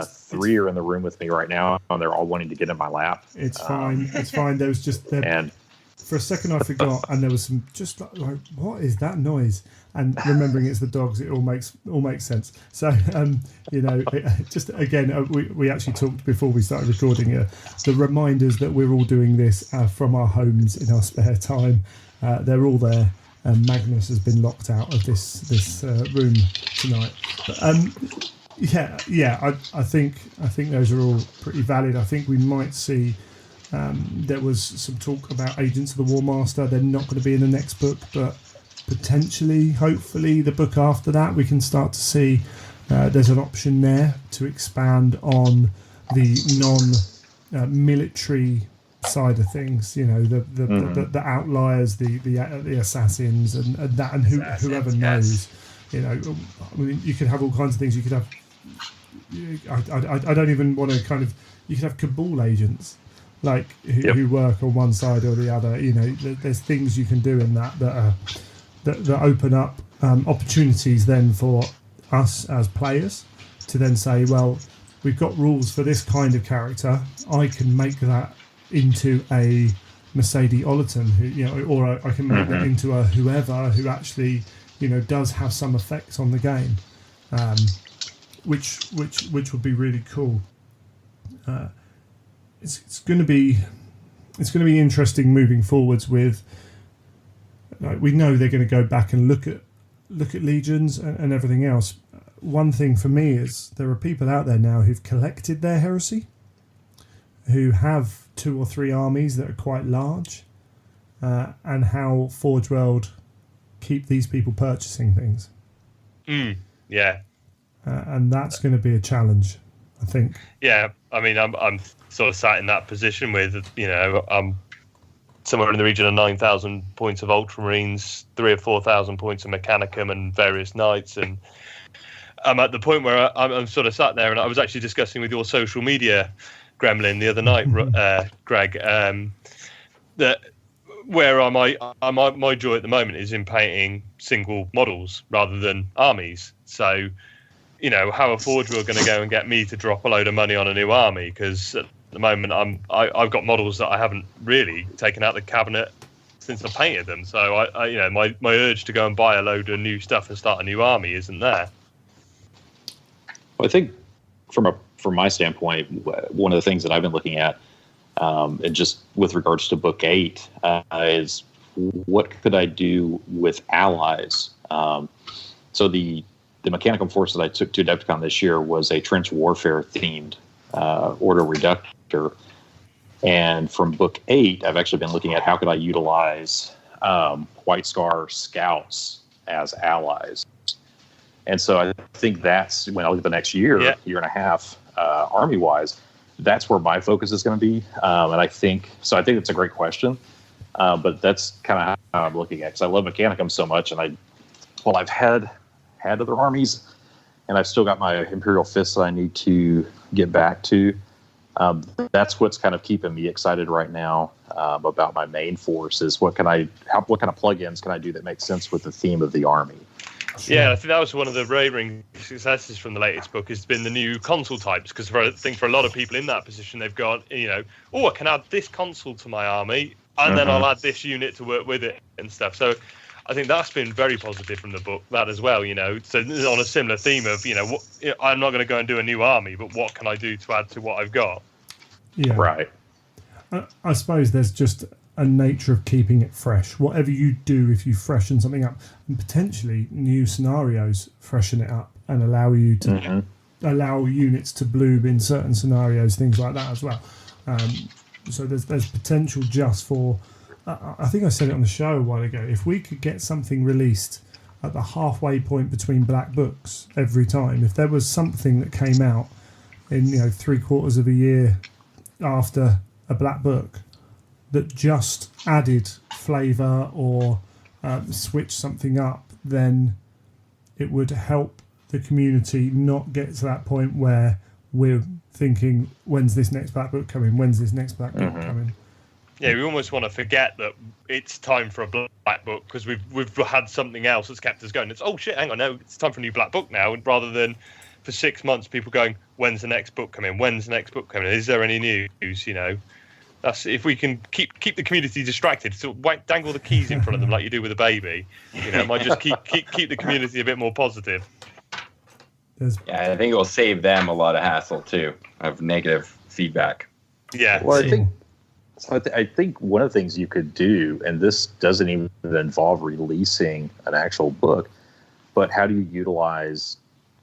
3 are in the room with me right now, and they're all wanting to get in my lap. It's fine. It's fine. There was just for a second I forgot, and there was some just like, what is that noise? And remembering it's the dogs, it all makes sense. So just again, we actually talked before we started recording the reminders that we're all doing this from our homes in our spare time. They're all there. Magnus has been locked out of this room tonight. But, I think those are all pretty valid. I think we might see. There was some talk about Agents of the War Master. They're not going to be in the next book, but potentially, hopefully, the book after that, we can start to see there's an option there to expand on the non-military side of things. You know, the outliers, the assassins, and that, and whoever knows. You know, I mean, you could have all kinds of things. You could have. I don't even want to kind of. You could have cabal agents, like who work on one side or the other. You know, there's things you can do in that open up opportunities then for us as players to then say, well, we've got rules for this kind of character. I can make that into a Mercedes Ollerton, who, you know, or I can make that into a whoever who actually, you know, does have some effect on the game, which would be really cool. It's going to be interesting moving forwards with. We know they're going to go back and look at legions and everything else. One thing for me is there are people out there now who've collected their heresy, who have 2 or 3 armies that are quite large, and how Forge World keep these people purchasing things. Yeah. And that's going to be a challenge, I think. Yeah, I mean, I'm sort of sat in that position with, you know, I'm somewhere in the region of 9,000 points of Ultramarines, 3,000 or 4,000 points of Mechanicum and various knights, and I'm at the point where I'm sort of sat there, and I was actually discussing with your social media gremlin the other night, Greg, that where my joy at the moment is in painting single models rather than armies. So, you know, how are Forge World going to go and get me to drop a load of money on a new army? Because at the moment I've got models that I haven't really taken out the cabinet since I painted them. So I you know, my urge to go and buy a load of new stuff and start a new army isn't there. Well, I think from my standpoint, one of the things that I've been looking at, and just with regards to Book 8, is what could I do with allies? So the Mechanicum force that I took to Adepticon this year was a trench warfare themed order reductor. And from Book 8, I've actually been looking at how could I utilize White Scar scouts as allies. And so I think that's when I look at the next year, year and a half, army-wise, that's where my focus is going to be. And I think it's a great question, but that's kind of how I'm looking at it, because I love Mechanicum so much. And I've had other armies, and I've still got my Imperial Fists that I need to get back to. That's what's kind of keeping me excited right now about my main force is what kind of plugins can I do that make sense with the theme of the army. Yeah, I think that was one of the raving successes from the latest book has been the new console types, because I think for a lot of people in that position, they've got, you know, I can add this console to my army, and then I'll add this unit to work with it and stuff. So I think that's been very positive from the book, that as well, you know. So on a similar theme of, you know, I'm not going to go and do a new army, but what can I do to add to what I've got? Yeah. Right. I suppose there's just a nature of keeping it fresh. Whatever you do, if you freshen something up, and potentially new scenarios freshen it up and allow you to allow units to bloom in certain scenarios, things like that as well. So there's potential just for. I think I said it on the show a while ago. If we could get something released at the halfway point between black books every time, if there was something that came out in 3/4 of a year after a black book that just added flavour or switched something up, then it would help the community not get to that point where we're thinking, when's this next black book coming? When's this next black book coming? Yeah, we almost want to forget that it's time for a black book because we've had something else that's kept us going. It's, oh shit, hang on, no, it's time for a new black book now, rather than for 6 months people going, when's the next book coming? When's the next book coming? Is there any news? You know, that's if we can keep the community distracted. So dangle the keys in front of them like you do with a baby. You know, might just keep the community a bit more positive. Yeah, I think it will save them a lot of hassle too of negative feedback. Yeah. Well, I think one of the things you could do, and this doesn't even involve releasing an actual book, but how do you utilize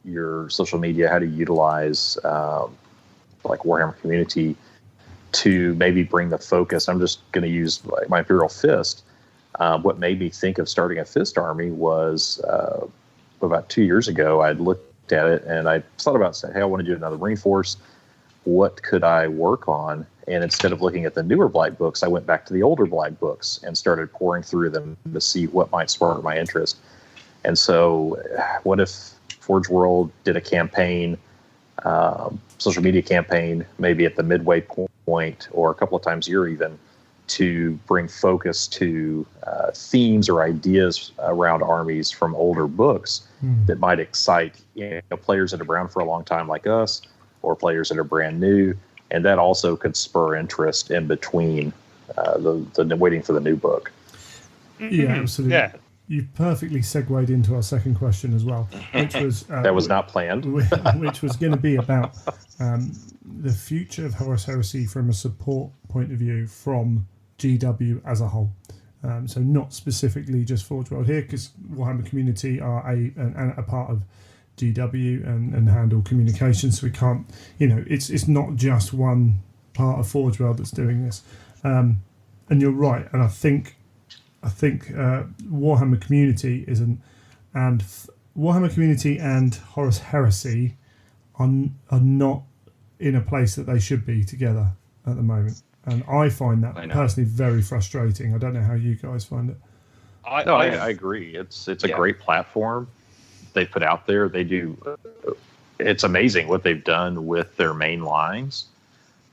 your social media? How do you utilize like Warhammer community to maybe bring the focus? I'm just going to use like my Imperial Fist. What made me think of starting a fist army was about 2 years ago. I'd looked at it and I thought about saying, hey, I want to do another Marine Force. What could I work on? And instead of looking at the newer Black books, I went back to the older Black books and started pouring through them to see what might spark my interest. And so what if Forge World did a campaign, social media campaign, maybe at the midway point or a couple of times a year even, to bring focus to themes or ideas around armies from older books that might excite players that have been around for a long time like us, or players that are brand new, and that also could spur interest in between the waiting for the new book. Yeah, absolutely. Yeah. You perfectly segued into our second question as well, which was That was not planned. which was going to be about the future of Horus Heresy from a support point of view from GW as a whole. So not specifically just Forge World here, because Warhammer Community are a part of GW and handle communications. So we can't, it's not just one part of Forge World that's doing this. And you're right. And I think Warhammer Community Warhammer Community and Horus Heresy are not in a place that they should be together at the moment. And I find that personally very frustrating. I don't know how you guys find it. I agree. It's a great platform they put out there. They do. It's amazing what they've done with their main lines.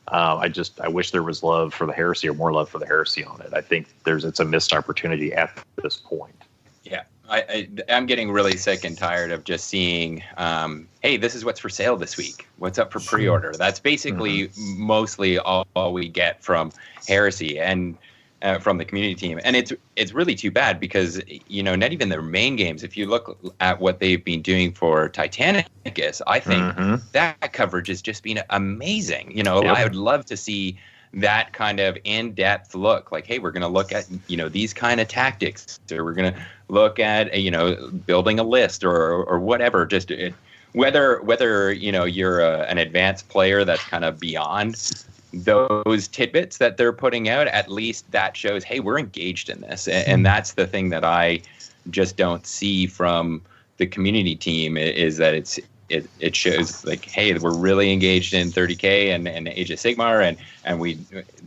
I wish there was love for the Heresy, or more love for the Heresy on it. I think it's a missed opportunity at this point. Yeah, I'm getting really sick and tired of just seeing, hey, this is what's for sale this week. What's up for pre-order? That's basically mostly all we get from Heresy and from the community team. And it's really too bad because, not even their main games. If you look at what they've been doing for Titanicus, I think that coverage has just been amazing. I would love to see that kind of in-depth look, like, hey, we're going to look at, these kind of tactics, or we're going to look at, building a list or whatever, just whether, you're an advanced player that's kind of beyond those tidbits that they're putting out, at least that shows, hey, we're engaged in this. And that's the thing that I just don't see from the community team, is that it shows like, hey, we're really engaged in 30K and Age of Sigmar, and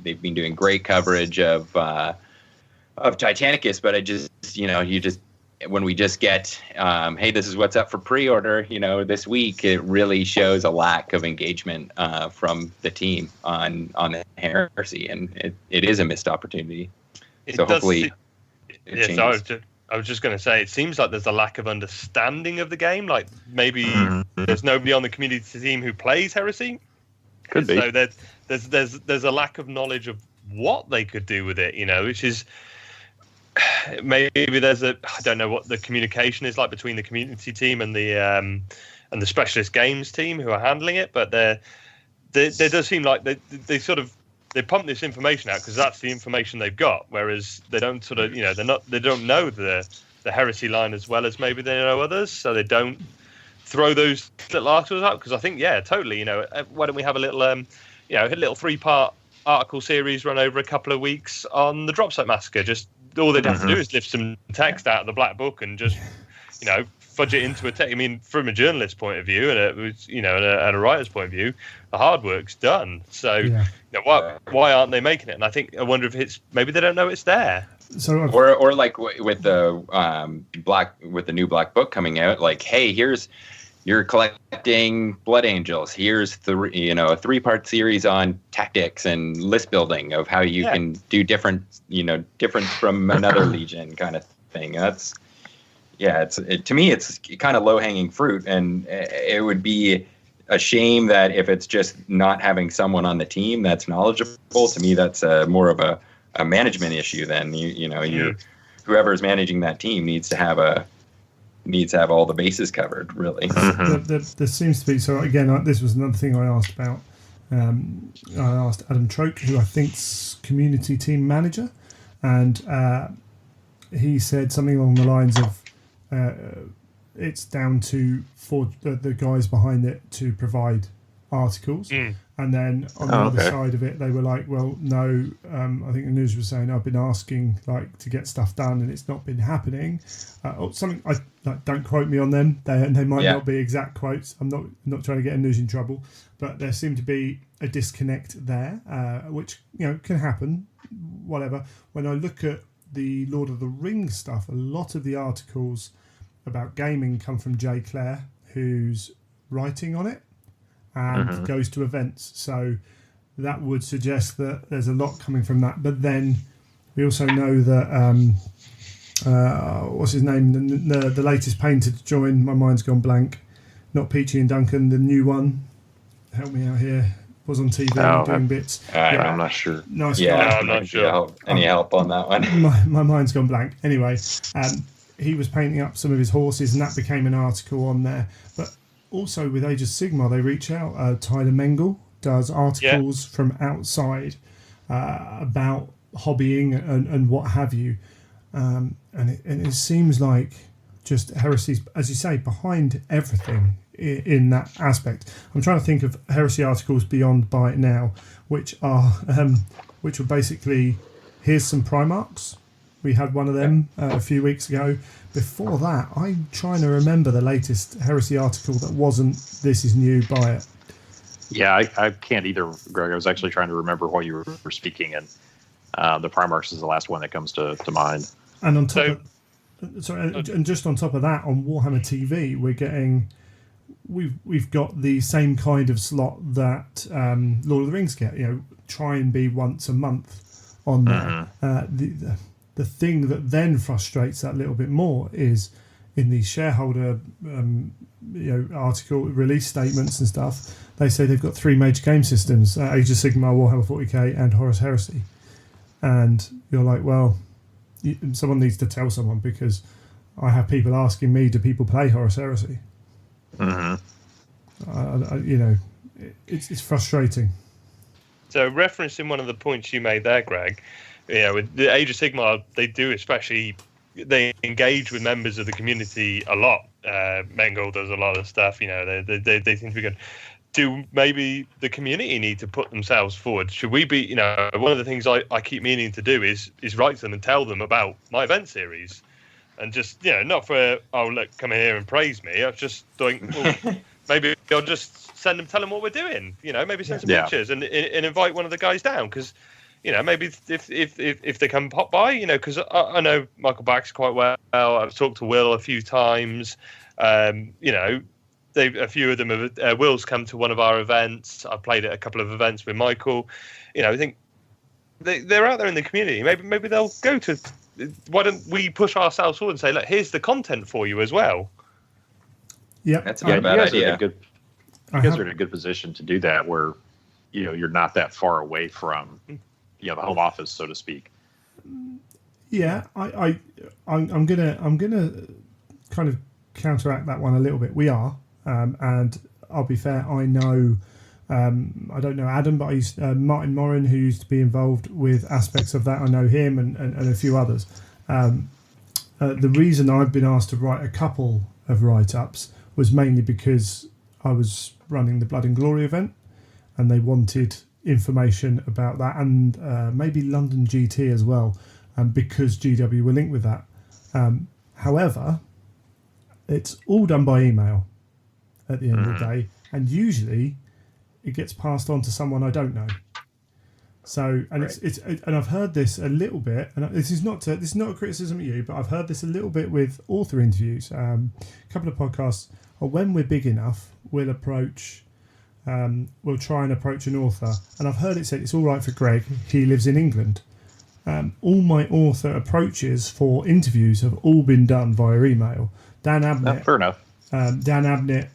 they've been doing great coverage of Titanicus, but when we just get, hey, this is what's up for pre-order, this week, it really shows a lack of engagement from the team on the Heresy, and it is a missed opportunity. So hopefully it changes. I was just going to say, it seems like there's a lack of understanding of the game. Like maybe there's nobody on the community team who plays Heresy. Could be. So there's a lack of knowledge of what they could do with it, which is maybe I don't know what the communication is like between the community team and the specialist games team who are handling it, but there does seem like they pump this information out because that's the information they've got, whereas they don't they don't know the Heresy line as well as maybe they know others, so they don't throw those little articles out. Because I think, totally, why don't we have a little a little 3-part article series run over a couple of weeks on the Dropsite Massacre? Just all they'd have to do is lift some text out of the Black Book and just fudge it into a text. I mean, from a journalist's point of view and a writer's point of view, the hard work's done. So why aren't they making it? And I wonder if it's maybe they don't know it's there. So or like with the new Black Book coming out, like, hey, you're collecting Blood Angels. Here's a 3-part series on tactics and list building of how you can do different from another legion kind of thing. That's to me, it's kind of low-hanging fruit, and it would be a shame that if it's just not having someone on the team that's knowledgeable. To me, that's more of a management issue. Then whoever's managing that team needs to have all the bases covered, really. There seems to be. So again, this was another thing I asked about. I asked Adam Troke, who I think's community team manager, and he said something along the lines of, it's down to the guys behind it to provide articles, And then on the other side of it, they were like, well, no, I think the news was saying I've been asking like to get stuff done and it's not been happening. Or something, don't quote me on them. They might not be exact quotes. I'm not trying to get news in trouble, but there seemed to be a disconnect there, which, can happen, whatever. When I look at the Lord of the Rings stuff, a lot of the articles about gaming come from Jay Clare, who's writing on it and goes to events. So that would suggest that there's a lot coming from that. But then we also know that, what's his name? The latest painter to join, my mind's gone blank. Not Peachy and Duncan, the new one. Help me out here. Was on TV doing bits. I'm not sure. Nice guy. I'm not sure. Any help on that one? My mind's gone blank. Anyway, he was painting up some of his horses, and that became an article on there. But also with Age of Sigmar, they reach out. Tyler Mengel does articles from outside about hobbying and what have you. And it seems like just heresy's, as you say, behind everything in that aspect. I'm trying to think of heresy articles beyond Buy It Now, which were basically, here's some Primarchs. We had one of them a few weeks ago. Before that, I'm trying to remember the latest heresy article that wasn't "This is new, buy it." Yeah, I can't either, Greg. I was actually trying to remember while you were speaking, and the Primarchs is the last one that comes to mind. And on top and just on top of that, on Warhammer TV, we've got the same kind of slot that Lord of the Rings get. Try and be once a month on there. The thing that then frustrates that little bit more is in the shareholder article release statements and stuff, they say they've got 3 major game systems: Age of Sigmar, Warhammer 40k, and Horus Heresy. And you're like, well, someone needs to tell someone, because I have people asking me, do people play Horus Heresy? It's frustrating. So referencing one of the points you made there, Greg, with the Age of Sigmar, they engage with members of the community a lot. Mengel does a lot of stuff. They seem to be good. Do maybe the community need to put themselves forward? Should we be? One of the things I keep meaning to do is write to them and tell them about my event series, and just not for look, come here and praise me. I just think, well, maybe I'll just tell them what we're doing. Maybe send some pictures and invite one of the guys down, because maybe if they come pop by, because I know Michael Bax quite well. I've talked to Will a few times. A few of them have. Will's come to one of our events. I've played at a couple of events with Michael. I think they're out there in the community. Maybe they'll go to. Why don't we push ourselves forward and say, look, here's the content for you as well? Yeah, that's a bad idea. You guys are in a good position to do that, where you're not that far away from the home office, so to speak. Yeah, I'm gonna kind of counteract that one a little bit. We are, and I'll be fair. I know, I don't know Adam, but I used Martin Morin, who used to be involved with aspects of that. I know him and a few others. The reason I've been asked to write a couple of write-ups was mainly because I was running the Blood and Glory event, and they wanted information about that, and maybe London GT as well, because GW were linked with that. However, it's all done by email at the end of the day, and usually it gets passed on to someone I don't know. So, and it's and I've heard this a little bit, and this is not a criticism of you, but I've heard this a little bit with author interviews. A couple of podcasts, or when we're big enough, we'll try and approach an author, and I've heard it said it's all right for Greg. He lives in England. All my author approaches for interviews have all been done via email. Dan Abnett. Fair enough. Dan Abnett.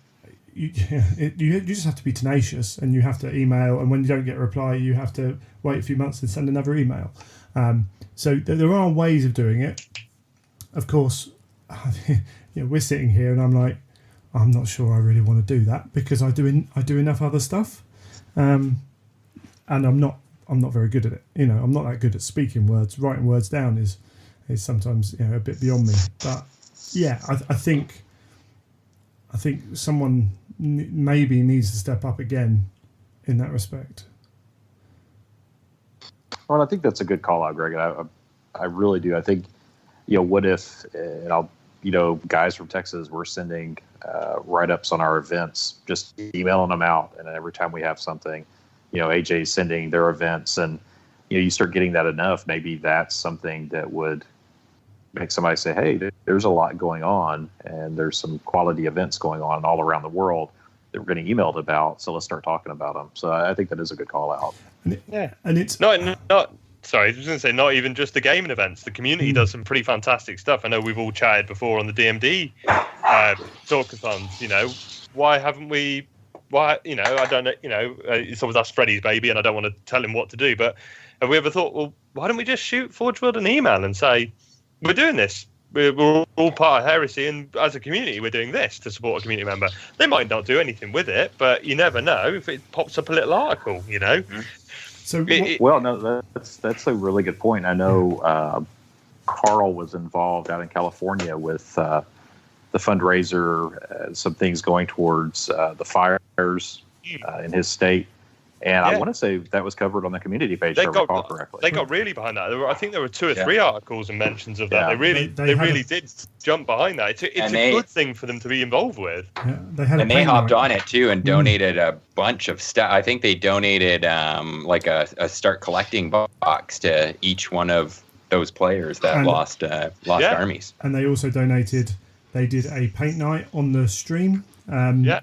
You just have to be tenacious, and you have to email, and when you don't get a reply, you have to wait a few months and send another email. So there are ways of doing it. Of course, we're sitting here, and I'm like, I'm not sure I really want to do that, because I do enough other stuff, and I'm not very good at it. I'm not that good at speaking words. Writing words down is sometimes a bit beyond me. But yeah, I think someone maybe needs to step up again in that respect. Well, I think that's a good call out, Greg. I really do. I think, what if, and guys from Texas were sending write-ups on our events, just emailing them out. And every time we have something, AJ's sending their events, and, you start getting that enough, maybe that's something that would make somebody say, hey, there's a lot going on, and there's some quality events going on all around the world that we're getting emailed about. So let's start talking about them. So I think that is a good call out. And it's not. Sorry, I was going to say, not even just the gaming events. The community does some pretty fantastic stuff. I know we've all chatted before on the DMD talkathons. Why haven't we? Why, I don't know. It's always that's Freddie's baby, and I don't want to tell him what to do. But have we ever thought, well, why don't we just shoot Forge World an email and say, we're doing this. We're all part of Heresy, and as a community, we're doing this to support a community member. They might not do anything with it, but you never know if it pops up a little article, So that's a really good point. I know Carl was involved out in California with the fundraiser, some things going towards the fires in his state. And I want to say that was covered on the community page, if I recall correctly. They got really behind that. I think there were 2 or 3 articles and mentions of that. Yeah. They really did jump behind that. It's a good thing for them to be involved with. Yeah, they hopped on it too and donated a bunch of stuff. I think they donated like a start collecting box to each one of those players that lost armies. And they also donated. They did a paint night on the stream.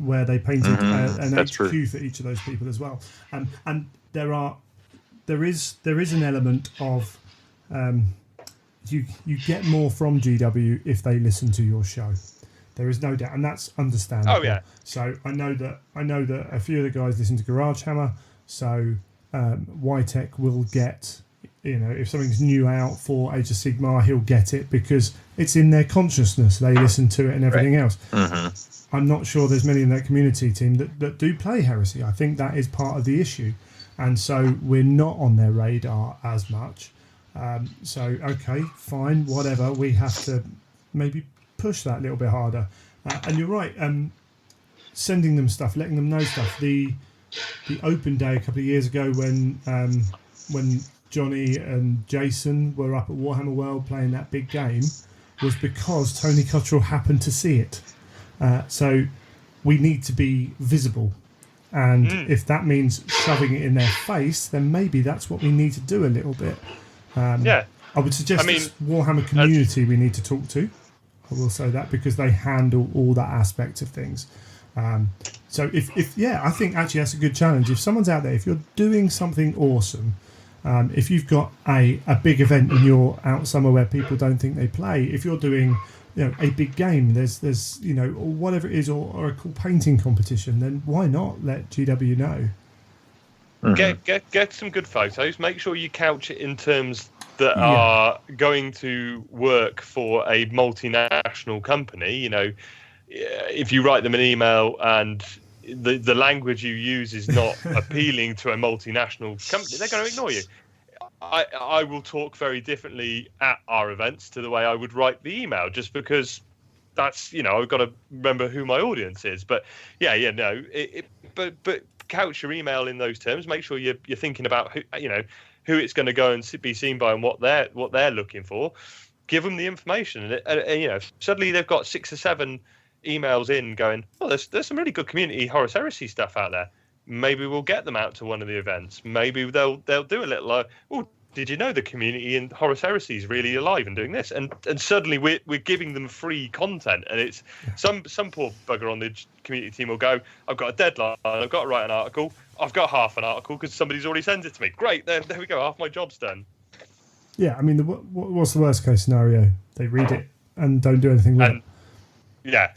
Where they painted an HQ for each of those people as well, and there is an element of you get more from GW if they listen to your show. There is no doubt, and that's understandable. Oh yeah. So I know that a few of the guys listen to Garage Hammer, so YTech will get. If something's new out for Age of Sigmar, he'll get it because it's in their consciousness. They listen to it and everything else. I'm not sure there's many in that community team that do play Heresy. I think that is part of the issue. And so we're not on their radar as much. So, okay, fine, whatever. We have to maybe push that a little bit harder. And you're right, sending them stuff, letting them know stuff. The open day a couple of years ago when Johnny and Jason were up at Warhammer World playing that big game was because Tony Cottrell happened to see it. So we need to be visible. And if that means shoving it in their face, then maybe that's what we need to do a little bit. I would suggest it's Warhammer community we need to talk to. I will say that because they handle all that aspect of things. So if I think actually that's a good challenge. If someone's out there, if you're doing something awesome, if you've got a big event and you're out somewhere where people don't think they play, if you're doing a big game, there's or whatever it is, or a cool painting competition, then why not let GW know? Get some good photos. Make sure you couch it in terms that are going to work for a multinational company. If you write them an email and the language you use is not appealing to a multinational company, they're going to ignore you. I will talk very differently at our events to the way I would write the email, just because that's, I've got to remember who my audience is. But but couch your email in those terms. Make sure you're thinking about who it's going to go and be seen by and what they're looking for. Give them the information, and suddenly they've got 6 or 7 emails in going, oh, there's some really good community Horus Heresy stuff out there. Maybe we'll get them out to one of the events. Maybe they'll do a little oh, did you know the community in Horus Heresy is really alive and doing this? And suddenly we're giving them free content, and it's some poor bugger on the community team will go, I've got a deadline, I've got to write an article, I've got half an article because somebody's already sent it to me. Great, there we go, half my job's done. Yeah, I mean, what's the worst case scenario? They read it and don't do anything with it. Yeah.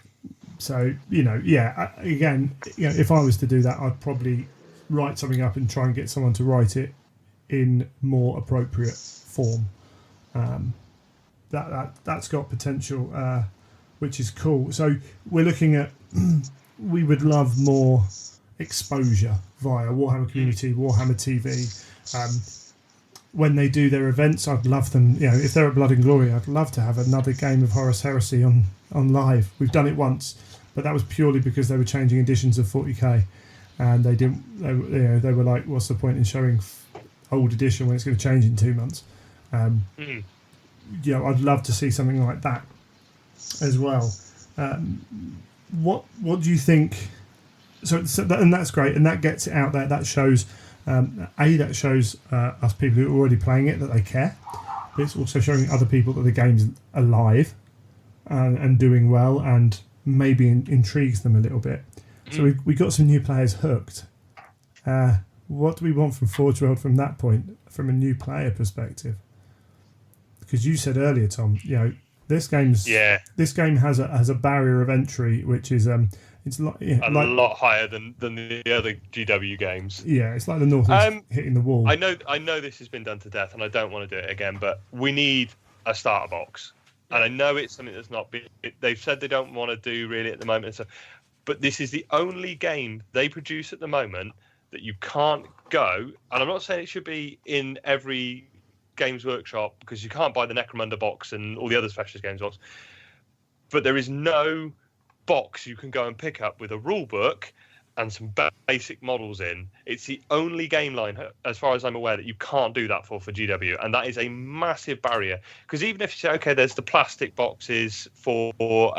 So, again, if I was to do that, I'd probably write something up and try and get someone to write it in more appropriate form. That's got potential, which is cool. So we're looking at, we would love more exposure via Warhammer Community, Warhammer TV. When they do their events, I'd love them, if they're at Blood and Glory, I'd love to have another game of Horus Heresy on live. We've done it once, but that was purely because they were changing editions of 40k. and they didn't. They were like, "What's the point in showing old edition when it's going to change in 2 months?" I'd love to see something like that as well. What do you think? And that's great, and that gets it out there. That shows that shows us people who are already playing it that they care. But it's also showing other people that the game's alive and doing well, and maybe intrigues them a little bit. So we got some new players hooked. What do we want from Forge World from that point, from a new player perspective? Because you said earlier, Tom, this game has a barrier of entry, which is it's a lot higher than the other GW games. Yeah, it's like the North is hitting the wall. I know this has been done to death, and I don't want to do it again. But we need a starter box, and I know it's something that's not been. They've said they don't want to do really at the moment. So, but this is the only game they produce at the moment that you can't go. And I'm not saying it should be in every Games Workshop, because you can't buy the Necromunda box and all the other Specialist Games box. But there is no box you can go and pick up with a rule book and some basic models in. It's the only game line, as far as I'm aware, that you can't do that for GW, and that is a massive barrier. Because even if you say, okay, there's the plastic boxes for Mark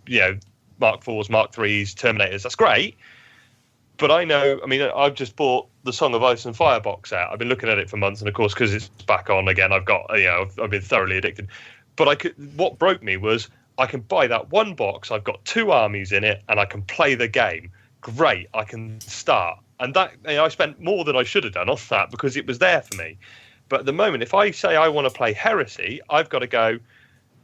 IVs, Mark IIIs, Terminators, that's great. But I've just bought the Song of Ice and Fire box set. I've been looking at it for months, and of course, because it's back on again, I've been thoroughly addicted. But what broke me was I can buy that one box. I've got 2 armies in it, and I can play the game. Great, I can start. And that I spent more than I should have done on that because it was there for me. But at the moment, if I say I want to play Heresy, I've got to go,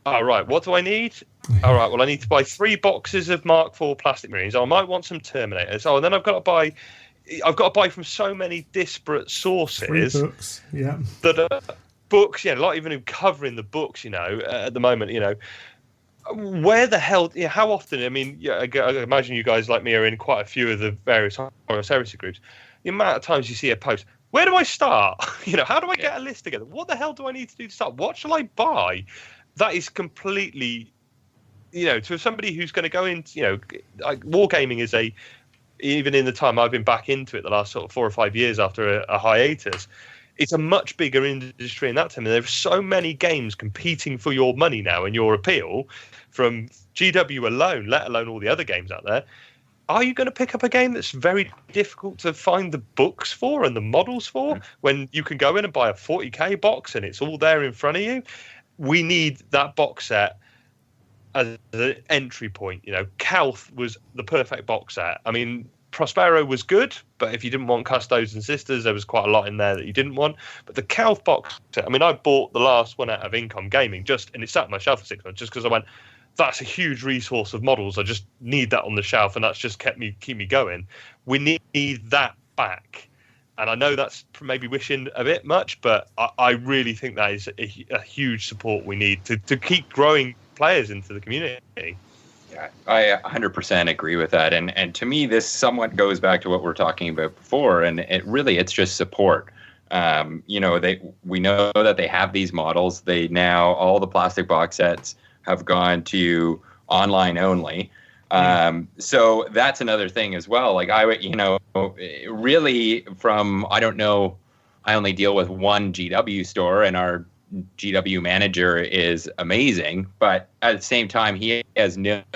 all right, what do I need? All right, well, I need to buy 3 boxes of Mark IV plastic Marines. I might want some Terminators. And then I've got to buy from so many disparate sources. 3 books, yeah. That books, not even covering the books, at the moment, where the hell, how often, I imagine you guys like me are in quite a few of the various Horus Heresy groups. The amount of times you see a post, where do I start? How do I get a list together? What the hell do I need to do to start? What shall I buy? That is completely, to somebody who's going to go into, wargaming is even in the time I've been back into it, the last sort of 4 or 5 years after a hiatus, it's a much bigger industry in that time. And there are so many games competing for your money now and your appeal from GW alone, let alone all the other games out there. Are you going to pick up a game that's very difficult to find the books for and the models for when you can go in and buy a 40k box and it's all there in front of you? We need that box set as an entry point. Calth was the perfect box set. Prospero was good, but if you didn't want Custodes and Sisters, there was quite a lot in there that you didn't want. But the Calth box set, I bought the last one out of Income Gaming and it sat on my shelf for 6 months just because I went, that's a huge resource of models. I just need that on the shelf, and that's just keep me going. We need that back. And I know that's maybe wishing a bit much, but I really think that is a huge support we need to keep growing players into the community. Yeah, I 100% agree with that. And to me, this somewhat goes back to what we were talking about before. And it's just support. We know that they have these models. All the plastic box sets have gone to online only. So that's another thing as well. Like really I don't know, I only deal with one GW store, and our GW manager is amazing, but at the same time, he has no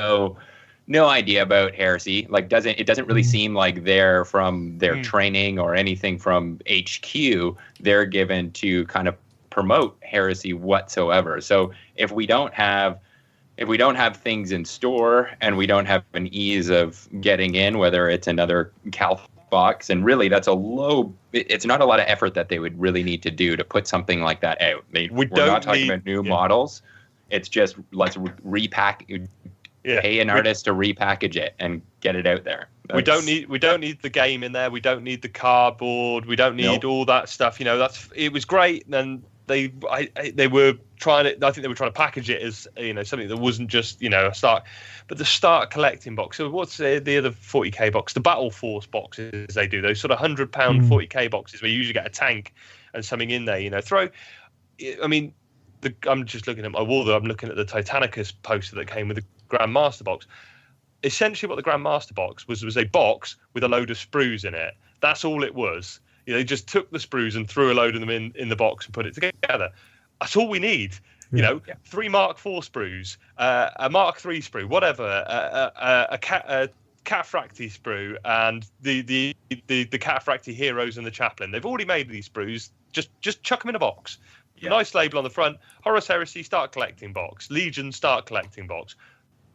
idea about Heresy. It doesn't really seem like they're from their training or anything from HQ. They're given to kind of promote Heresy whatsoever. So if we don't have things in store and we don't have an ease of getting in, whether it's another Calth box, and really it's not a lot of effort that they would really need to do to put something like that out. We're not talking about new models. It's just let's pay an artist to repackage it and get it out there. We don't need the game in there. We don't need the cardboard. We don't need all that stuff. It was great. And they were trying to. I think they were trying to package it as something that wasn't just a start. But the start collecting box. So what's the other 40k box? The Battle Force boxes they do. Those sort of £100 40k boxes where you usually get a tank and something in there. I'm just looking at my wall. I'm looking at the Titanicus poster that came with the Grandmaster box. essentially what the Grandmaster box was a box with a load of sprues in it. That's all it was. They just took the sprues and threw a load of them in the box and put it together. That's all we need. Yeah. 3 Mark IV sprues, a Mark III sprue, whatever, a Cataphractii sprue, and the Cataphractii Heroes and the Chaplain. They've already made these sprues. Just chuck them in a box. Yeah. Nice label on the front. Horus Heresy, start collecting box. Legion, start collecting box.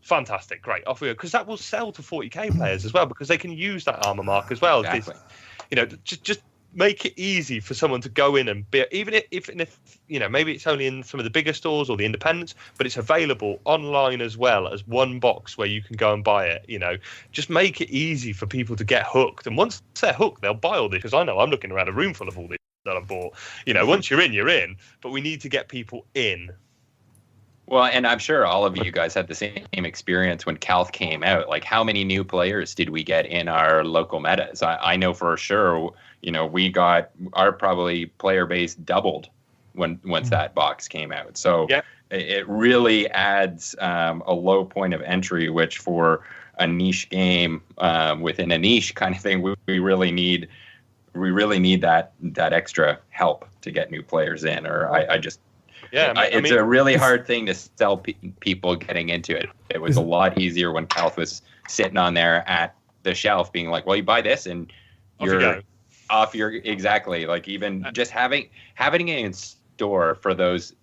Fantastic, great. Off we go, because that will sell to 40k players as well, because they can use that armor mark as well. Exactly. Just make it easy for someone to go in and be, even if maybe it's only in some of the bigger stores or the independents, but it's available online as well as one box where you can go and buy it. Just make it easy for people to get hooked, and once they're hooked, they'll buy all this. Because I know I'm looking around a room full of all this that I've bought. Once you're in, but we need to get people in. Well, and I'm sure all of you guys had the same experience when Calth came out. Like, how many new players did we get in our local metas? I know for sure, we got our probably player base doubled once that box came out. So it really adds a low point of entry, which for a niche game within a niche kind of thing, we really need that extra help to get new players in. Or it's a really hard thing to sell people getting into it. It was a lot easier when Calth was sitting on there at the shelf being like, well, you buy this and you're off your exactly. Like, even just having it in store for those,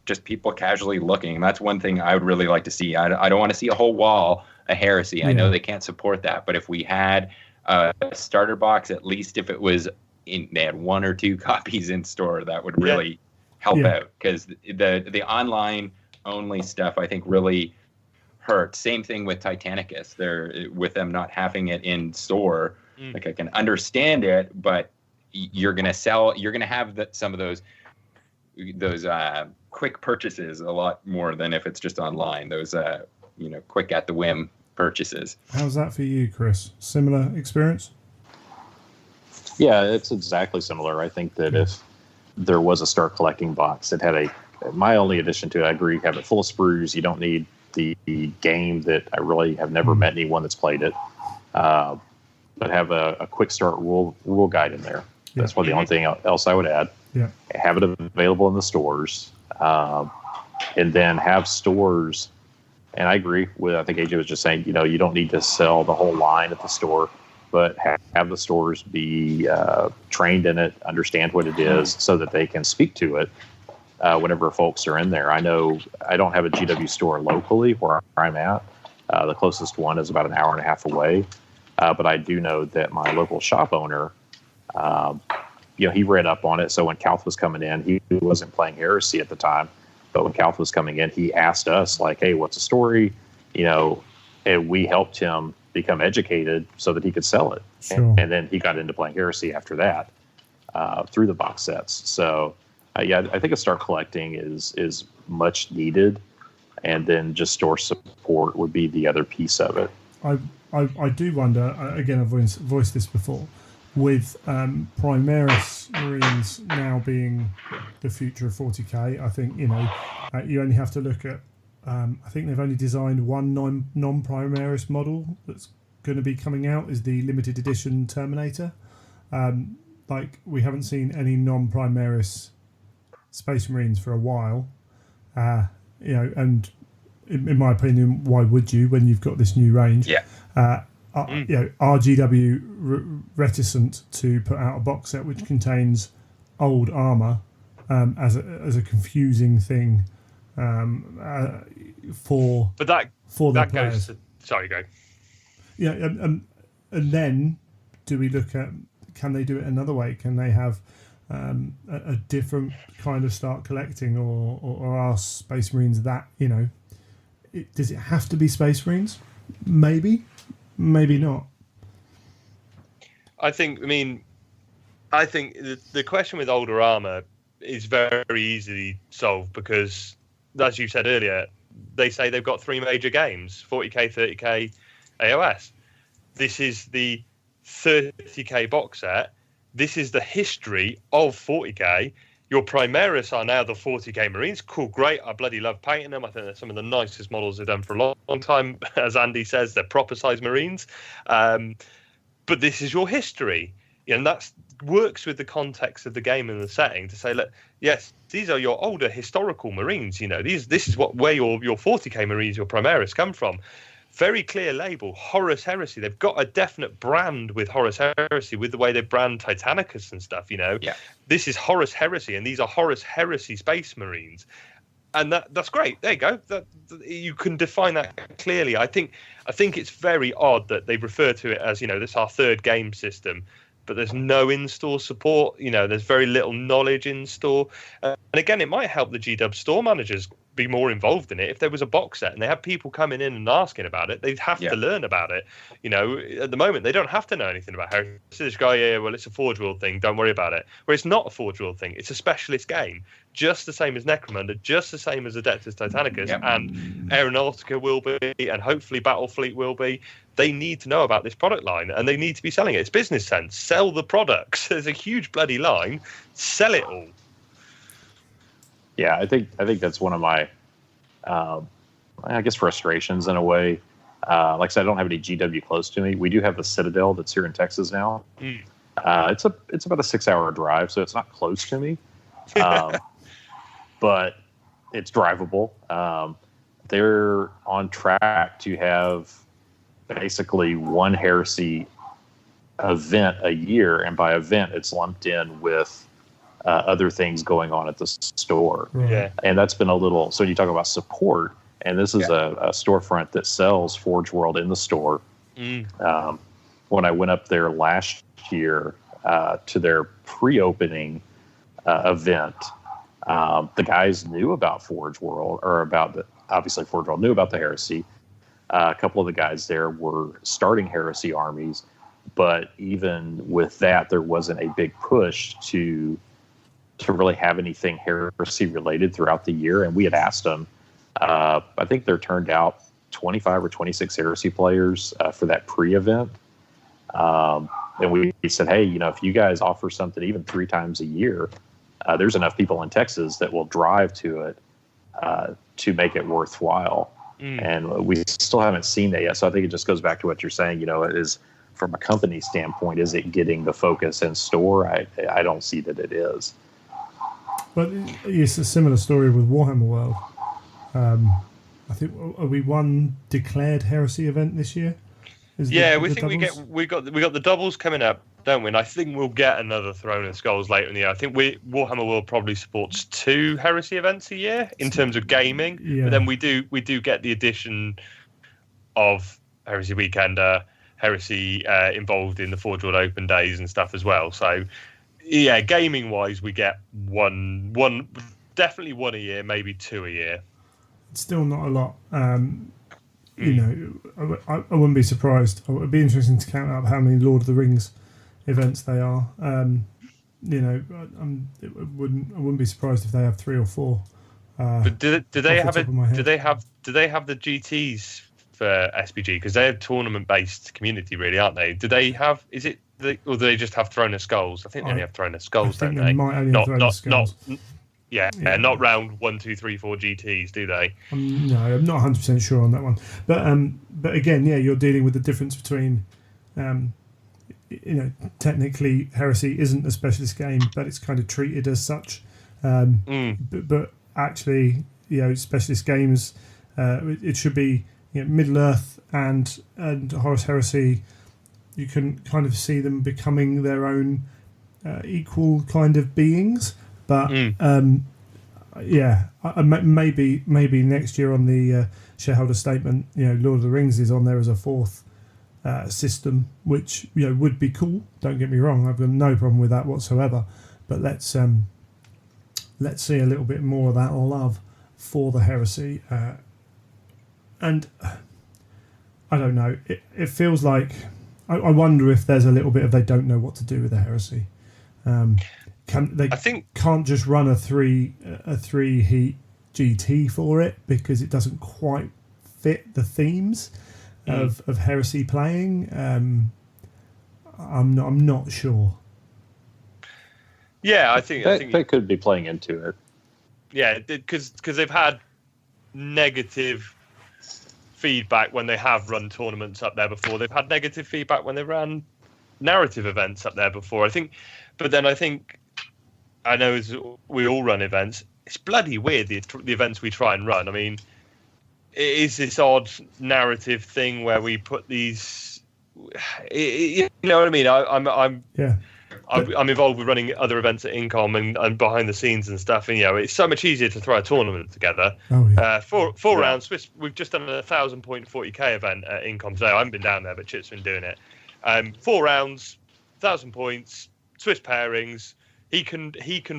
just people casually looking. That's one thing I would really like to see. I don't want to see a whole wall of Heresy. I know they can't support that, but if we had a starter box, at least if it was they had 1 or 2 copies in store, that would really help out, because the online only stuff I think really hurt. Same thing with Titanicus. With them not having it in store. Like, I can understand it, but you're gonna have some of those quick purchases a lot more than if it's just online. Those quick at the whim purchases. How's that for you, Chris? Similar experience? Yeah, it's exactly similar. I think that if there was a start collecting box that had my only addition to it, I agree, have it full of sprues. You don't need the game that I really have never met anyone that's played it. But have a quick start rule guide in there. That's the only thing else I would add. Yeah. Have it available in the stores. And then have stores, and I agree with, I think AJ was just saying, you don't need to sell the whole line at the store, but have the stores be trained in it, understand what it is, so that they can speak to it whenever folks are in there. I know I don't have a GW store locally where I'm at. The closest one is about an hour and a half away. But I do know that my local shop owner, he read up on it. So when Calth was coming in, he wasn't playing Heresy at the time, but when Calth was coming in, he asked us, like, hey, what's the story? And we helped him become educated so that he could sell it. Sure. And then he got into playing Heresy after that through the box sets. So, I think a start collecting is much needed. And then just store support would be the other piece of it. I do wonder, again, I've voiced this before, with Primaris Marines now being the future of 40k. I think, you only have to look at, I think they've only designed one non-Primaris model that's going to be coming out, is the limited edition Terminator. We haven't seen any non-Primaris Space Marines for a while. And in my opinion, why would you when you've got this new range? Yeah. RGW reticent to put out a box set which contains old armor as a confusing thing for their players. Sorry, go. Yeah, and then do we look at, can they do it another way? Can they have a different kind of start collecting, or are Space Marines that, does it have to be Space Marines? Maybe not. I think the question with older armor is very easily solved, because, as you said earlier, they say they've got 3 major games: 40k, 30k, AOS. This is the 30k box set. This is the history of 40k. Your Primaris are now the 40k Marines. Cool, great. I bloody love painting them. I think they're some of the nicest models they've done for a long time. As Andy says, they're proper size Marines. But this is your history. And that works with the context of the game and the setting to say, look, yes, these are your older historical Marines. This is where your 40k Marines, your Primaris, come from. Very clear label, Horus Heresy. They've got a definite brand with Horus Heresy, with the way they brand Titanicus and stuff. Yeah. This is Horus Heresy, and these are Horus Heresy Space Marines, and that's great. There you go. That you can define that clearly. I think it's very odd that they refer to it as, this is our third game system, but there's no in-store support. There's very little knowledge in-store, and again, it might help the GW store managers be more involved in it. If there was a box set and they had people coming in and asking about it, they'd have to learn about it. At the moment they don't have to know anything about Heresy. This guy, well, it's a Forge World thing, don't worry about it. Where it's not a Forge World thing, it's a specialist game, just the same as Necromunda, just the same as Adeptus Titanicus, and Aeronautica will be, and hopefully Battlefleet will be. They need to know about this product line, and they need to be selling it. It's business sense. Sell the products. There's a huge bloody line. Sell it all. Yeah, I think that's one of my, I guess, frustrations in a way. Like I said, I don't have any GW close to me. We do have the Citadel that's here in Texas now. It's about a 6-hour drive, so it's not close to me, but it's drivable. They're on track to have basically one Heresy event a year, and by event, it's lumped in with other things going on at the store. Yeah. And that's been a little, so when you talk about support, and this is a storefront that sells Forge World in the store. When I went up there last year to their pre-opening event, the guys knew about Forge World, or obviously Forge World knew about the Heresy. A couple of the guys there were starting Heresy armies, but even with that, there wasn't a big push to really have anything Heresy related throughout the year. And we had asked them, I think there turned out 25 or 26 Heresy players for that pre-event. And we said, hey, if you guys offer something even 3 times a year, there's enough people in Texas that will drive to it to make it worthwhile. And we still haven't seen that yet. So I think it just goes back to what you're saying, it is, from a company standpoint, is it getting the focus in store? I don't see that it is. But it's a similar story with Warhammer World. I think we one declared Heresy event this year. We got the doubles coming up, don't we? And I think we'll get another Throne of Skulls later in the year. I think Warhammer World probably supports 2 Heresy events a year in terms of gaming. Yeah. But then we do get the addition of Heresy Weekender, Heresy involved in the Forge World Open Days and stuff as well. So yeah, gaming wise, we get one definitely 1 a year, maybe 2 a year. It's still not a lot. I wouldn't be surprised. It would be interesting to count up how many Lord of the Rings events they are. I wouldn't be surprised if they have 3 or 4. But do they have the GTs for SPG? Because they're a tournament-based community, really, aren't they? Do they have? Or do they just have Throne of Skulls? I think they only have Throne of Skulls, don't they? Might only have Throne of Skulls. Not round 1, 2, 3, 4 GTs, do they? No, I'm not 100% sure on that one. But again, you're dealing with the difference between, technically Heresy isn't a specialist game, but it's kind of treated as such. But actually, specialist games, it should be Middle Earth and Horus Heresy. You can kind of see them becoming their own equal kind of beings. But maybe next year on the shareholder statement, Lord of the Rings is on there as a 4th system, which would be cool. Don't get me wrong, I've got no problem with that whatsoever. But let's see a little bit more of that love for the Heresy. And I don't know. It feels like I wonder if there's a little bit of they don't know what to do with the Heresy. Can't just run a three heat GT for it because it doesn't quite fit the themes of Heresy playing. I'm not sure. Yeah, I think they could be playing into it. Yeah, because they've had negative feedback when they have run tournaments up there before. They've had negative feedback when they ran narrative events up there before. I think I know as we all run events, it's bloody weird the events we try and run. I mean, it is this odd narrative thing where we put these. You know what I mean? I'm involved with running other events at Incom and behind the scenes and stuff, and it's so much easier to throw a tournament together. Four rounds. Swiss. We've just done a 1,000-point 40k event at Incom today. I haven't been down there, but Chip's been doing it. 4 rounds, 1,000 points, Swiss pairings. He can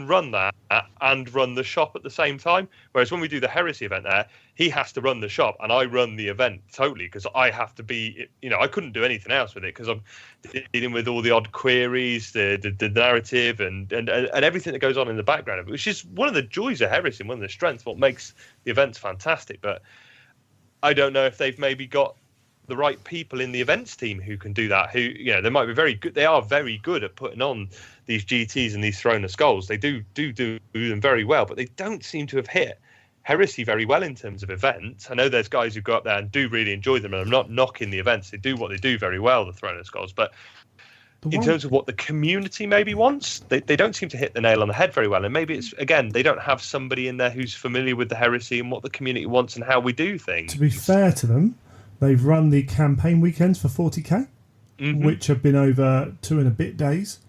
run that and run the shop at the same time. Whereas when we do the Heresy event there, he has to run the shop and I run the event totally because I have to be, I couldn't do anything else with it because I'm dealing with all the odd queries, the narrative and everything that goes on in the background of it, which is one of the joys of Heresy and one of the strengths, what makes the events fantastic. But I don't know if they've maybe got the right people in the events team who can do that, who they might be very good. They are very good at putting on these GTs and these Throne of Skulls. They do them very well, but they don't seem to have hit Heresy very well in terms of events. I know there's guys who go up there and do really enjoy them, and I'm not knocking the events. They do what they do very well, the Throne of Skulls, but in terms of what the community maybe wants, they don't seem to hit the nail on the head very well. And maybe it's, again, they don't have somebody in there who's familiar with the Heresy and what the community wants and how we do things. To be fair to them, they've run the campaign weekends for 40k, which have been over 2 and a bit days.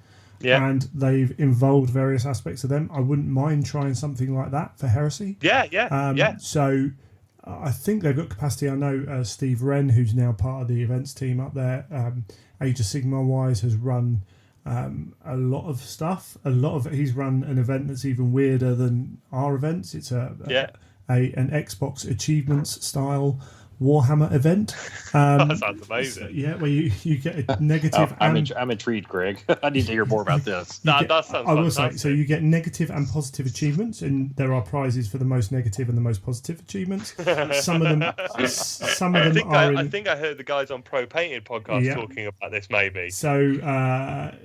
Yeah. And they've involved various aspects of them. I wouldn't mind trying something like that for Heresy. Yeah. So I think they've got capacity. I know Steve Wren, who's now part of the events team up there, Age of Sigmar wise, has run a lot of stuff. He's run an event that's even weirder than our events. It's an Xbox achievements style Warhammer event. That sounds amazing. So, where you get a negative. I'm intrigued, Greg. I need to hear more about this. That sounds I will say, so you get negative and positive achievements, and there are prizes for the most negative and the most positive achievements. Some of them are. I think I heard the guys on Pro Painted podcast talking about this. Maybe. So,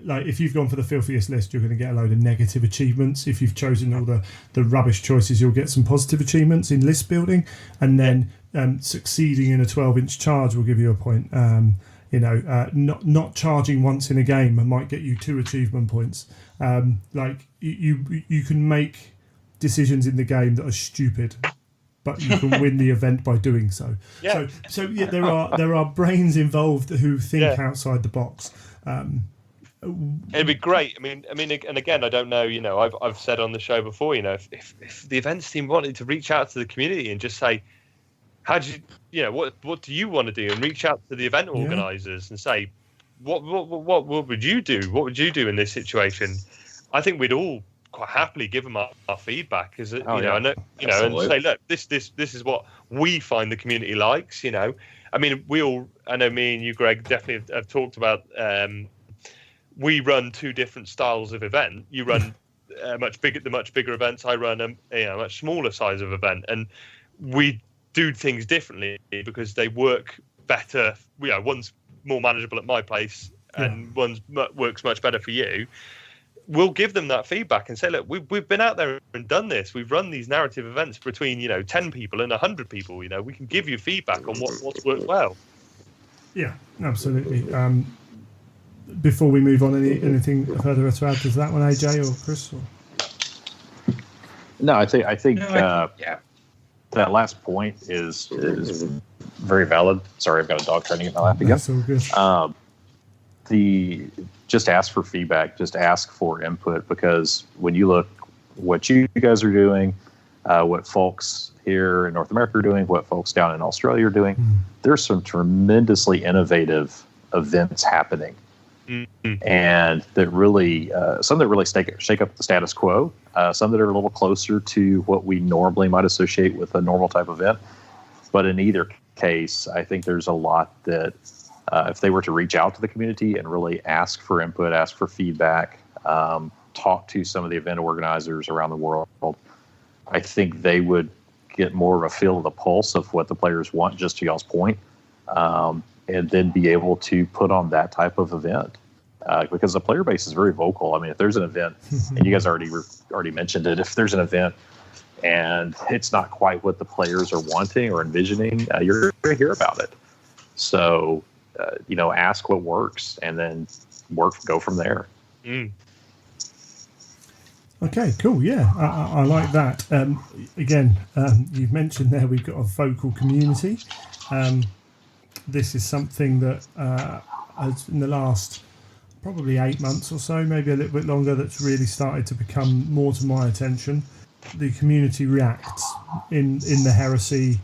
like if you've gone for the filthiest list, you're going to get a load of negative achievements. If you've chosen all the rubbish choices, you'll get some positive achievements in list building, and then. Succeeding in a 12-inch charge will give you a point. Not charging once in a game might get you 2 achievement points. Like you can make decisions in the game that are stupid, but you can win the event by doing so. Yeah. So there are brains involved who think outside the box. It'd be great. I mean, and again, I don't know. I've said on the show before. If the events team wanted to reach out to the community and just say, how do what do you want to do, and reach out to the event organisers and say, what would you do? What would you do in this situation? I think we'd all quite happily give them our feedback, because I know and say, look, this is what we find the community likes. I mean, I know me and you, Greg, definitely have talked about. We run 2 different styles of event. You run the much bigger events. I run a much smaller size of event, and we do things differently because they work better. One's more manageable at my place, and one's works much better for you. We'll give them that feedback and say, look, we've been out there and done this. We've run these narrative events between 10 people and 100 people. We can give you feedback on what's worked well. Yeah, absolutely. Before we move on, anything further to add to that one, AJ or Chris? Or? No, I think. That last point is very valid. Sorry, I've got a dog trying to get my lap again. That's all good. Just ask for feedback, just ask for input, because when you look what you guys are doing, what folks here in North America are doing, what folks down in Australia are doing, there's some tremendously innovative events happening. And that really, some that really shake up the status quo, some that are a little closer to what we normally might associate with a normal type event. But in either case, I think there's a lot that if they were to reach out to the community and really ask for input, ask for feedback, talk to some of the event organizers around the world, I think they would get more of a feel of the pulse of what the players want, just to y'all's point. And then be able to put on that type of event. because the player base is very vocal. I mean, if there's an event, and you guys already mentioned it, if there's an event and it's not quite what the players are wanting or envisioning, you're going to hear about it. So, ask what works and then go from there. Okay, cool. Yeah, I like that. Again, you've mentioned there we've got a vocal community. This is something that has, in the last probably 8 months or so, maybe a little bit longer, that's really started to become more to my attention. The community reacts in the Heresy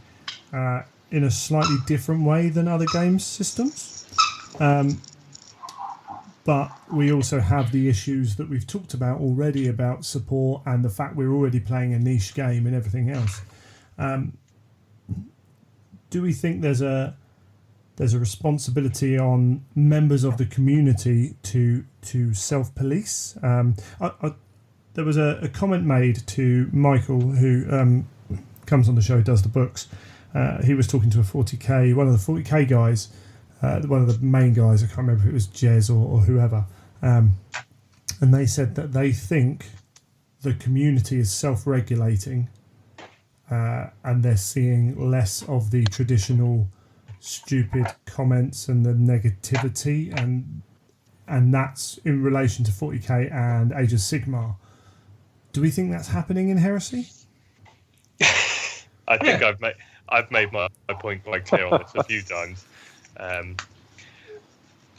in a slightly different way than other games systems. But we also have the issues that we've talked about already about support and the fact we're already playing a niche game and everything else. Do we think there's a responsibility on members of the community to self-police? There was a comment made to Michael, who comes on the show, does the books. He was talking to one of the 40k guys, one of the main guys. I can't remember if it was Jez or whoever. And they said that they think the community is self-regulating, and they're seeing less of the traditional stupid comments and the negativity, and that's in relation to 40k and Age of Sigmar. Do we think that's happening in Heresy? I think I've made my point quite clear on this a few times.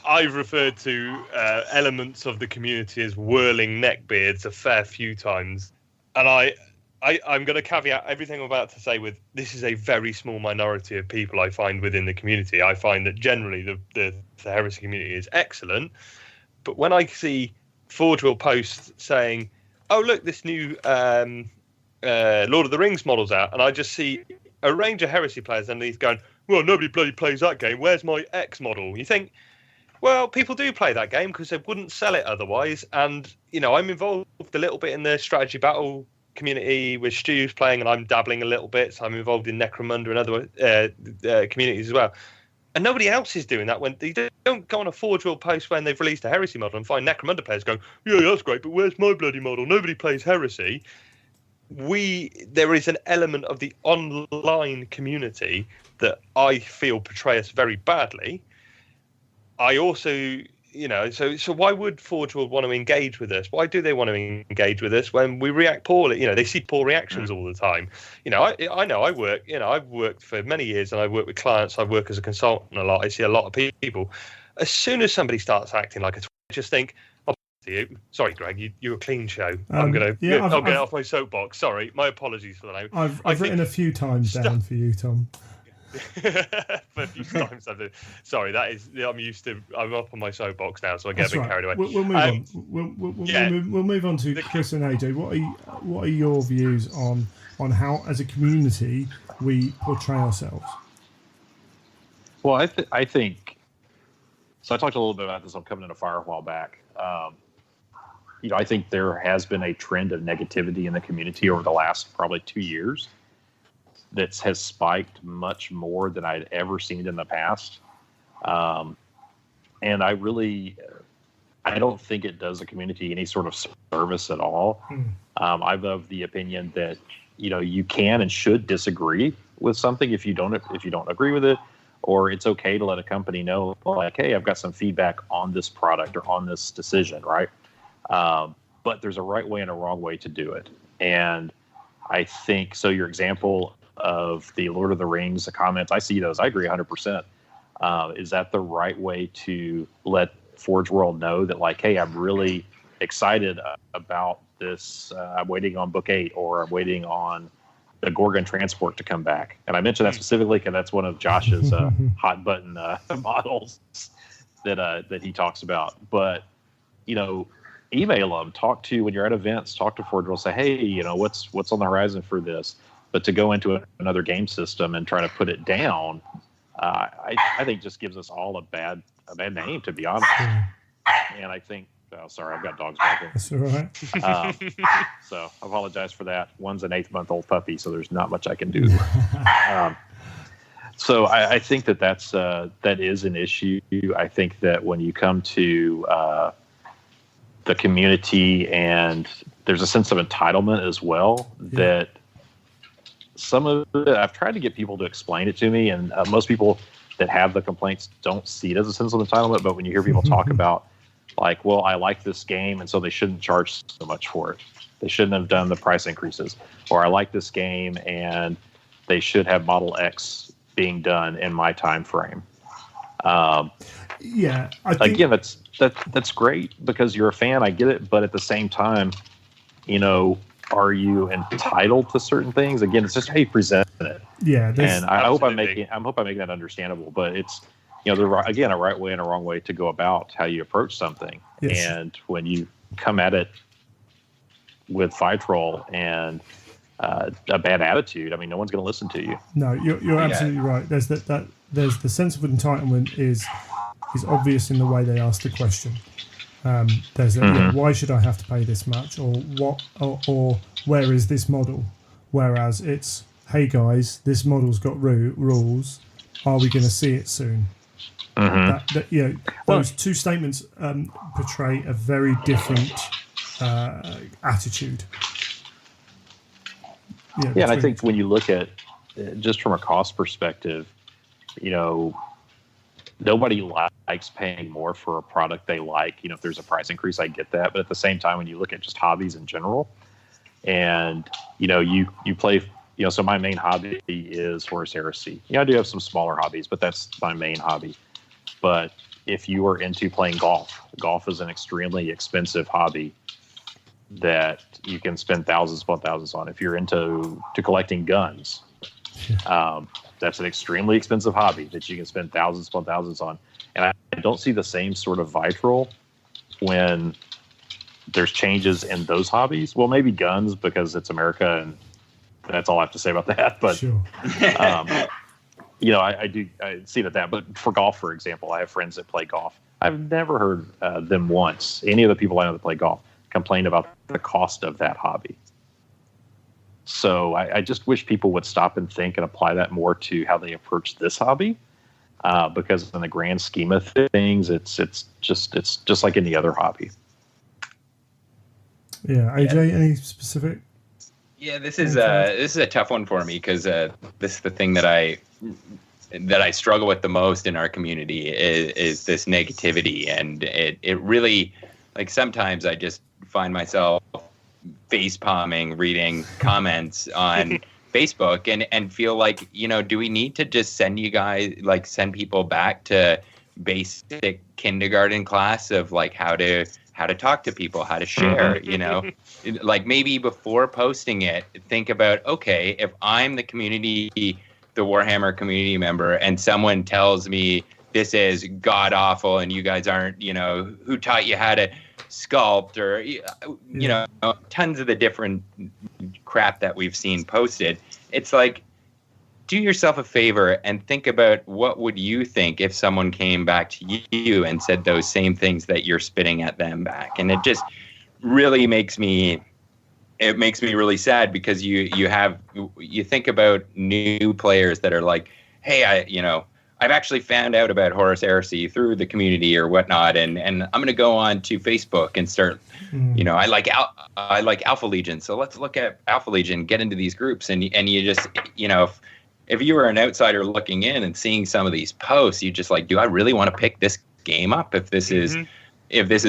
I've referred to elements of the community as whirling neckbeards a fair few times, and I'm going to caveat everything I'm about to say with this is a very small minority of people I find within the community. I find that generally the Heresy community is excellent, but when I see Forge World posts saying, "Oh look, this new Lord of the Rings model's out," and I just see a range of Heresy players underneath going, "Well, nobody bloody plays that game. Where's my X model?" You think, well, people do play that game because they wouldn't sell it otherwise. And I'm involved a little bit in the strategy battle community with Stu's playing, and I'm dabbling a little bit. So I'm involved in Necromunda and other communities as well. And nobody else is doing that. When they don't go on a Forge World post when they've released a Heresy model and find Necromunda players going, "Yeah, that's great, but where's my bloody model? Nobody plays Heresy." There is an element of the online community that I feel portray us very badly. I also, so why would Forge World want to engage with us? Why do they want to engage with us when we react poorly? They see poor reactions all the time. I know I've worked for many years and I work with clients. I work as a consultant a lot. I see a lot of people. As soon as somebody starts acting like a twit, I just think, "Oh, you. Sorry, Greg, you're a clean show. I'll get off my soapbox. Sorry, my apologies for that." I've written a few times down for you, Tom. For a few times, sorry. That is, I'm up on my soapbox now, so I get a bit carried away. We'll move on. We'll move on to Chris and AJ. What are your views on how, as a community, we portray ourselves? Well, I think. So I talked a little bit about this on Coming in a Fire a while back. I think there has been a trend of negativity in the community over the last probably 2 years that has spiked much more than I'd ever seen in the past. And I don't think it does the community any sort of service at all. I'm of the opinion that, you can and should disagree with something if you don't agree with it, or it's okay to let a company know, like, "Hey, I've got some feedback on this product or on this decision," right? But there's a right way and a wrong way to do it. And I think, so your example of the Lord of the Rings, the comments, I see those. I agree 100%. Is that the right way to let Forge World know that, like, "Hey, I'm really excited about this. I'm waiting on Book 8, or I'm waiting on the Gorgon transport to come back." And I mentioned that specifically because that's one of Josh's hot button models that he talks about. But, email them, when you're at events, talk to Forge World, say, "Hey, what's on the horizon for this?" But to go into another game system and try to put it down, I think just gives us all a bad name, to be honest. And I think, sorry, I've got dogs barking. That's all right. So I apologize for that. One's an 8-month-old puppy, so there's not much I can do. So I think that is an issue. I think that when you come to the community, and there's a sense of entitlement as well, that some of it, I've tried to get people to explain it to me, and most people that have the complaints don't see it as a sense of entitlement. But when you hear people talk about, like, well, I like this game, and so they shouldn't charge so much for it. They shouldn't have done the price increases. Or I like this game, and they should have Model X being done in my time frame. I think, again, that's great because you're a fan. I get it, but at the same time, are you entitled to certain things? Again, it's just how you present it. Yeah, and I hope I'm making that understandable. But it's there's a right way and a wrong way to go about how you approach something. Yes. And when you come at it with vitriol and a bad attitude, I mean, no one's going to listen to you. No, you're absolutely right. There's there's the sense of entitlement is obvious in the way they ask the question. There's why should I have to pay this much, or what, or where is this model? Whereas it's, hey guys, this model's got rules. Are we going to see it soon? Those two statements portray a very different attitude. And I think when you look at just from a cost perspective, nobody likes paying more for a product they like. If there's a price increase, I get that. But at the same time, when you look at just hobbies in general, and you play, so my main hobby is Horus Heresy. I do have some smaller hobbies, but that's my main hobby. But if you are into playing golf is an extremely expensive hobby that you can spend thousands upon thousands on. If you're into collecting guns, that's an extremely expensive hobby that you can spend thousands upon thousands on. And I don't see the same sort of vitriol when there's changes in those hobbies. Well, maybe guns because it's America, and that's all I have to say about that. But sure. I see that. But for golf, for example, I have friends that play golf. I've never heard them once, any of the people I know that play golf, complain about the cost of that hobby. So I just wish people would stop and think and apply that more to how they approach this hobby, because in the grand scheme of things, it's just like any other hobby. Yeah, AJ, any specific? Yeah, this is a tough one for me because this is the thing that I struggle with the most in our community is this negativity, and it really, like, sometimes I just find myself face palming reading comments on Facebook and feel like, do we need to just send people back to basic kindergarten class of like how to talk to people, how to share, like maybe before posting it, think about, okay, if I'm the Warhammer community member and someone tells me this is god awful and you guys aren't, who taught you how to sculpt, or tons of the different crap that we've seen posted, it's like, do yourself a favor and think about what would you think if someone came back to you and said those same things that you're spitting at them back. And it just really makes me really sad, because you think about new players that are like, hey, I've actually found out about Horus Heresy through the community or whatnot, and I'm going to go on to Facebook and start, I like Alpha Legion, so let's look at Alpha Legion, get into these groups, and you just, if you were an outsider looking in and seeing some of these posts, you just like, do I really want to pick this game up if this is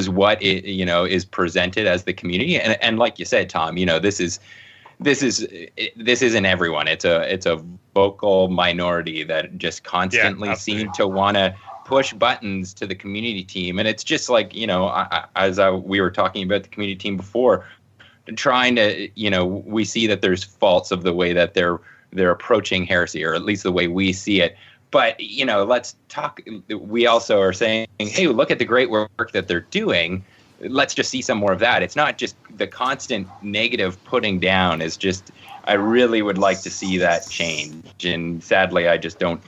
what it, is presented as the community? And like you said, Tom, this isn't everyone. It's a vocal minority that just constantly seem to want to push buttons to the community team. And it's just like, we were talking about the community team before, trying to, we see that there's faults of the way that they're approaching heresy, or at least the way we see it. But, let's talk. We also are saying, hey, look at the great work that they're doing. Let's just see some more of that. It's not just the constant negative putting down. Is just, I really would like to see that change. And sadly, I just don't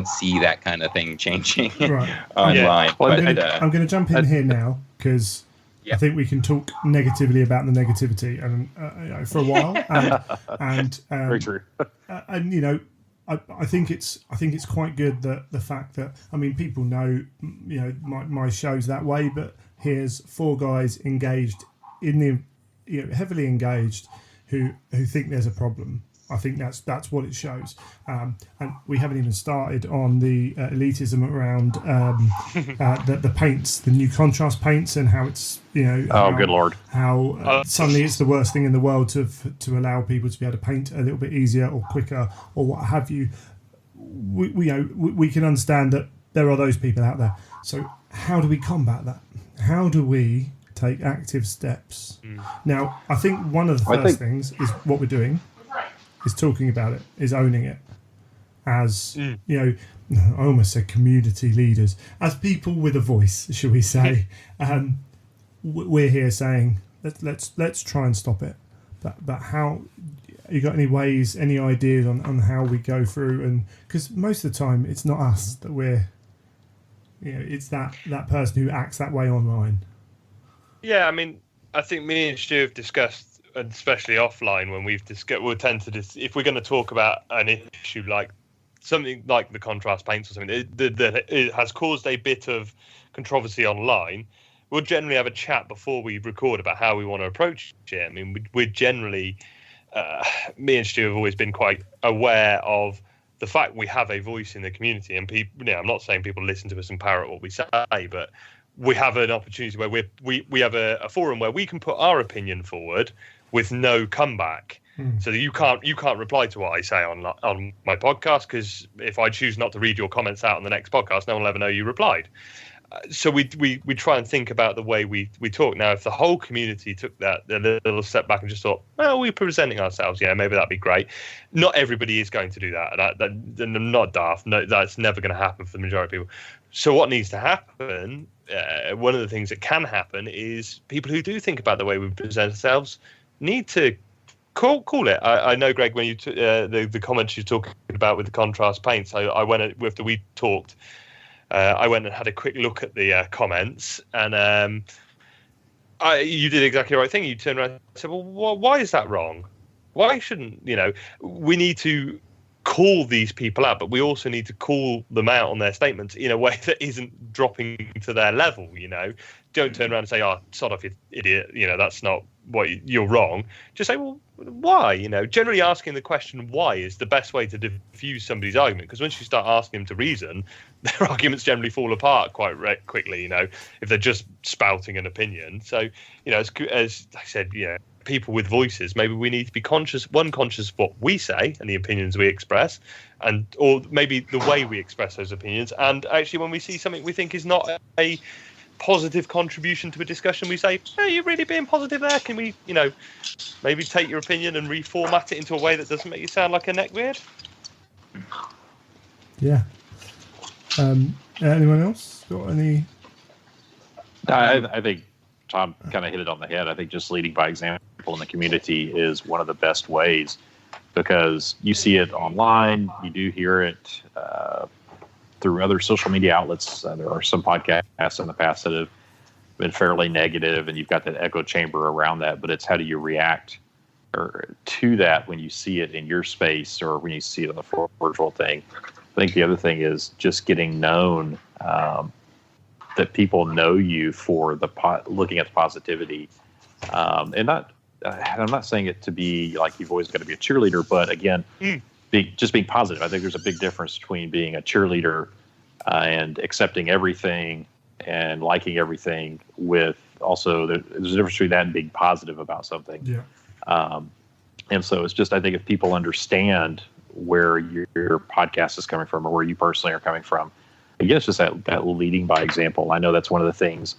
see that kind of thing changing online. Yeah. Well, I'm going to jump in here now, because I think we can talk negatively about the negativity and for a while. And very true. And I think it's quite good that the fact that, I mean, people know, my show's that way, but here's four guys engaged in the, heavily engaged, who think there's a problem. I think that's what it shows, and we haven't even started on the elitism around the paints, the new contrast paints, and how it's good lord, how suddenly it's the worst thing in the world to allow people to be able to paint a little bit easier or quicker or what have you. We can understand that there are those people out there. So how do we combat that? How do we take active steps? Now, I think one of the first things is what we're doing. Is talking about it, is owning it, as I almost said community leaders, as people with a voice, shall we say? We're here saying let's try and stop it. But how? You got any ways, any ideas on how we go through? And because most of the time it's not us that we're, it's that person who acts that way online. Yeah, I mean, I think me and Stu have discussed. And especially offline, when we'll tend to if we're going to talk about an issue like something like the contrast paints or something that it has caused a bit of controversy online, we'll generally have a chat before we record about how we want to approach it. I mean, we're generally, me and Stu have always been quite aware of the fact we have a voice in the community, and people. I'm not saying people listen to us and parrot what we say, but we have an opportunity where we have a forum where we can put our opinion forward with no comeback. So that you can't reply to what I say on my podcast, because if I choose not to read your comments out on the next podcast, no one will ever know you replied. So we try and think about the way we talk. Now, if the whole community took a little step back and just thought, well, we're presenting ourselves, maybe that'd be great. Not everybody is going to do that. And I'm not daft. No, that's never going to happen for the majority of people. So what needs to happen, one of the things that can happen, is people who do think about the way we present ourselves need to call it. I know, Greg, when you the comments you're talking about with the contrast paints, I went after we talked. I went and had a quick look at the comments, and you did exactly the right thing. You turned around and said, well, why is that wrong? Why shouldn't, we need to call these people out, but we also need to call them out on their statements in a way that isn't dropping to their level, Don't turn around and say, oh, sod off, you idiot, that's not what you're wrong. Just say, well, why? Generally asking the question why is the best way to diffuse somebody's argument, because once you start asking them to reason, their arguments generally fall apart quite quickly, if they're just spouting an opinion. So, as I said, people with voices, maybe we need to be conscious of what we say and the opinions we express, or maybe the way we express those opinions. And actually, when we see something we think is not a positive contribution to a discussion, we say, hey, you're really being positive there. Can we, maybe take your opinion and reformat it into a way that doesn't make you sound like a neckbeard? Yeah. Anyone else got any? I think Tom kind of hit it on the head. I think just leading by example in the community is one of the best ways, because you see it online, you do hear it through other social media outlets. There are some podcasts in the past that have been fairly negative, and you've got that echo chamber around that. But it's how do you react to that when you see it in your space or when you see it on the virtual thing. I think the other thing is just getting known, that people know you for looking at the positivity, and I'm not saying it to be like you've always got to be a cheerleader, but again, just being positive. I think there's a big difference between being a cheerleader and accepting everything and liking everything, with also there's a difference between that and being positive about something. Yeah. And so it's just, I think if people understand where your podcast is coming from or where you personally are coming from, again, it's just that leading by example. I know that's one of the things.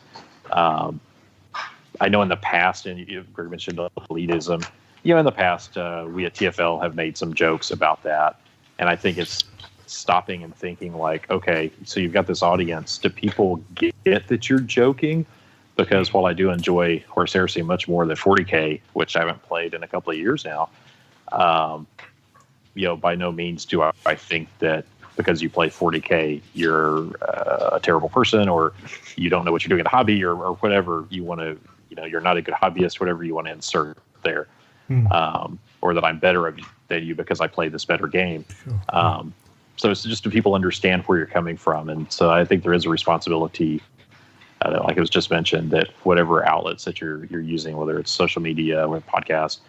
I know in the past, and you mentioned elitism, in the past, we at TFL have made some jokes about that. And I think it's stopping and thinking like, okay, so you've got this audience. Do people get that you're joking? Because while I do enjoy Horse Heresy much more than 40K, which I haven't played in a couple of years now, by no means do I think that because you play 40K, you're a terrible person, or you don't know what you're doing in the hobby, or whatever you want to, you're not a good hobbyist, whatever you want to insert there. or that I'm better than you because I play this better game. Sure. So it's just to people understand where you're coming from. And so I think there is a responsibility, like it was just mentioned, that whatever outlets that you're using, whether it's social media or podcasts,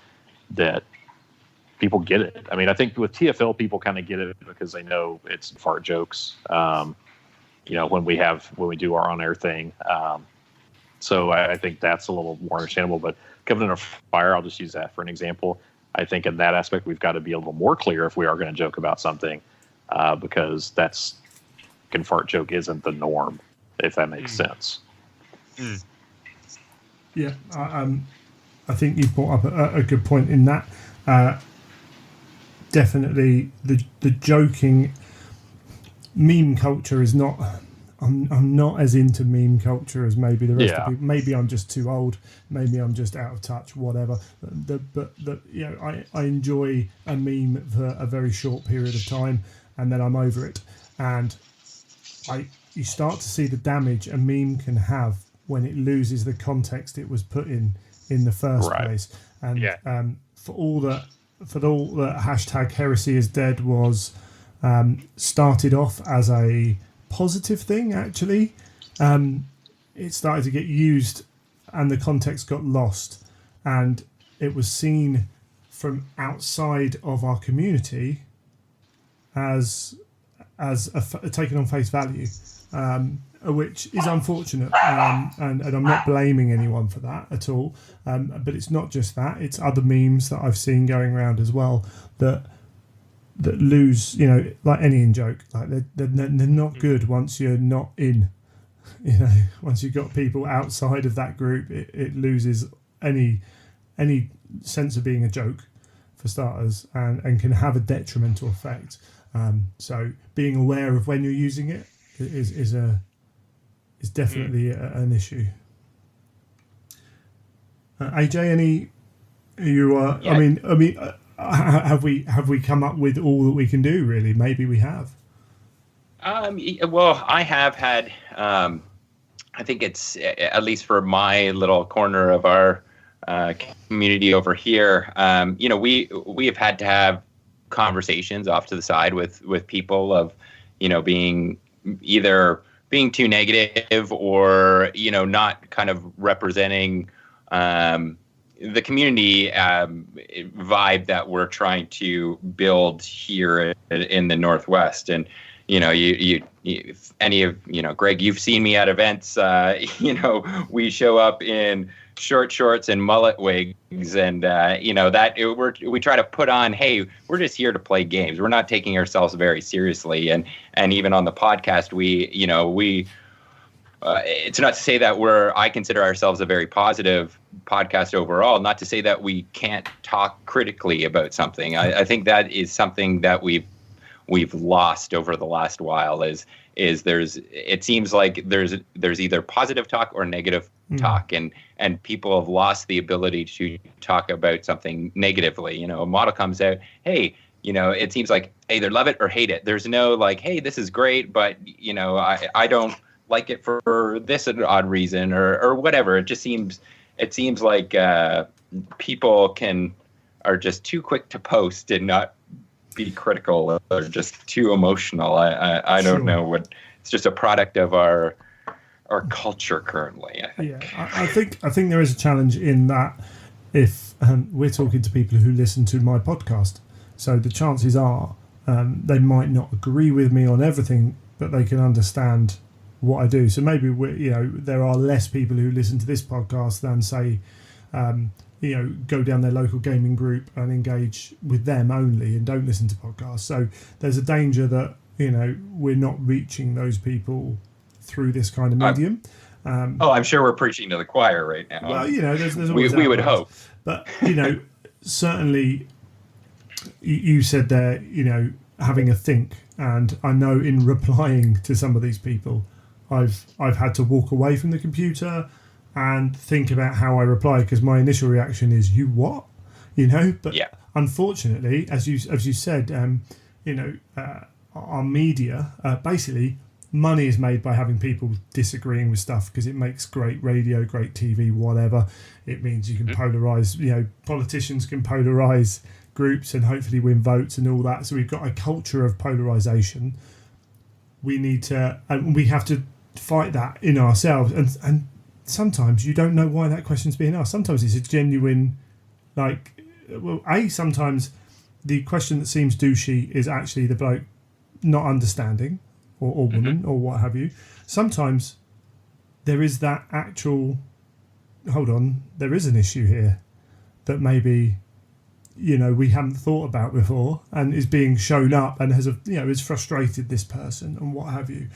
that people get it. I mean, I think with TFL, people kind of get it because they know it's fart jokes, when we do our on-air thing. So I think that's a little more understandable. But Covenant of Fire, I'll just use that for an example. I think in that aspect, we've got to be a little more clear if we are going to joke about something, because fart joke isn't the norm, if that makes sense. Yeah, I think you brought up a good point in that. Definitely, the joking meme culture is not. I'm not as into meme culture as maybe the rest of people. Maybe I'm just too old. Maybe I'm just out of touch. Whatever. I enjoy a meme for a very short period of time, and then I'm over it. And you start to see the damage a meme can have when it loses the context it was put in the first place. And for all that hashtag heresy is dead was started off as a positive thing, actually. It started to get used and the context got lost, and it was seen from outside of our community as taken on face value, which is unfortunate, and I'm not blaming anyone for that at all, but it's not just that, it's other memes that I've seen going around as well that lose, like any in-joke, like they're not good once you're not in, once you've got people outside of that group, it loses any sense of being a joke, for starters, and can have a detrimental effect. So being aware of when you're using it is definitely an issue. AJ, I mean, have we come up with all that we can do? Really, maybe we have. Well, I have had. I think it's, at least for my little corner of our community over here. We have had to have conversations off to the side with people of, being either being too negative or not kind of representing the community vibe that we're trying to build here in the Northwest. And if any of Greg, you've seen me at events. We show up in short shorts and mullet wigs, and we try to put on, hey, we're just here to play games. We're not taking ourselves very seriously, and even on the podcast, we it's not to say that I consider ourselves a very positive podcast overall. Not to say that we can't talk critically about something. I think that is something that we've lost over the last while. It seems like there's either positive talk or negative talk, and people have lost the ability to talk about something negatively. A model comes out, hey, it seems like either love it or hate it. There's no like, hey, this is great, but I don't like it for this odd reason or whatever. It seems like people are just too quick to post and not be critical, or just too emotional. I don't know what. It's just a product of our culture currently, I think. Yeah, I think there is a challenge in that if we're talking to people who listen to my podcast, so the chances are they might not agree with me on everything, but they can understand what I do. So maybe there are less people who listen to this podcast than say go down their local gaming group and engage with them only and don't listen to podcasts. So there's a danger that we're not reaching those people through this kind of medium. I'm sure we're preaching to the choir right now. Well, there's always we would hope, but certainly you said there, having a think, and I know in replying to some of these people, I've had to walk away from the computer and think about how I reply, because my initial reaction is, you what? But unfortunately, as you said, our media, basically money is made by having people disagreeing with stuff, because it makes great radio, great TV, whatever. It means you can polarize, politicians can polarize groups and hopefully win votes and all that. So we've got a culture of polarization. We need to, and we have to fight that in ourselves. And sometimes you don't know why that question's being asked. Sometimes it's a genuine, sometimes the question that seems douchey is actually the bloke not understanding, or woman, or what have you. Sometimes there is that actual, hold on, there is an issue here that maybe, we haven't thought about before, and is being shown up and has frustrated this person and what have you.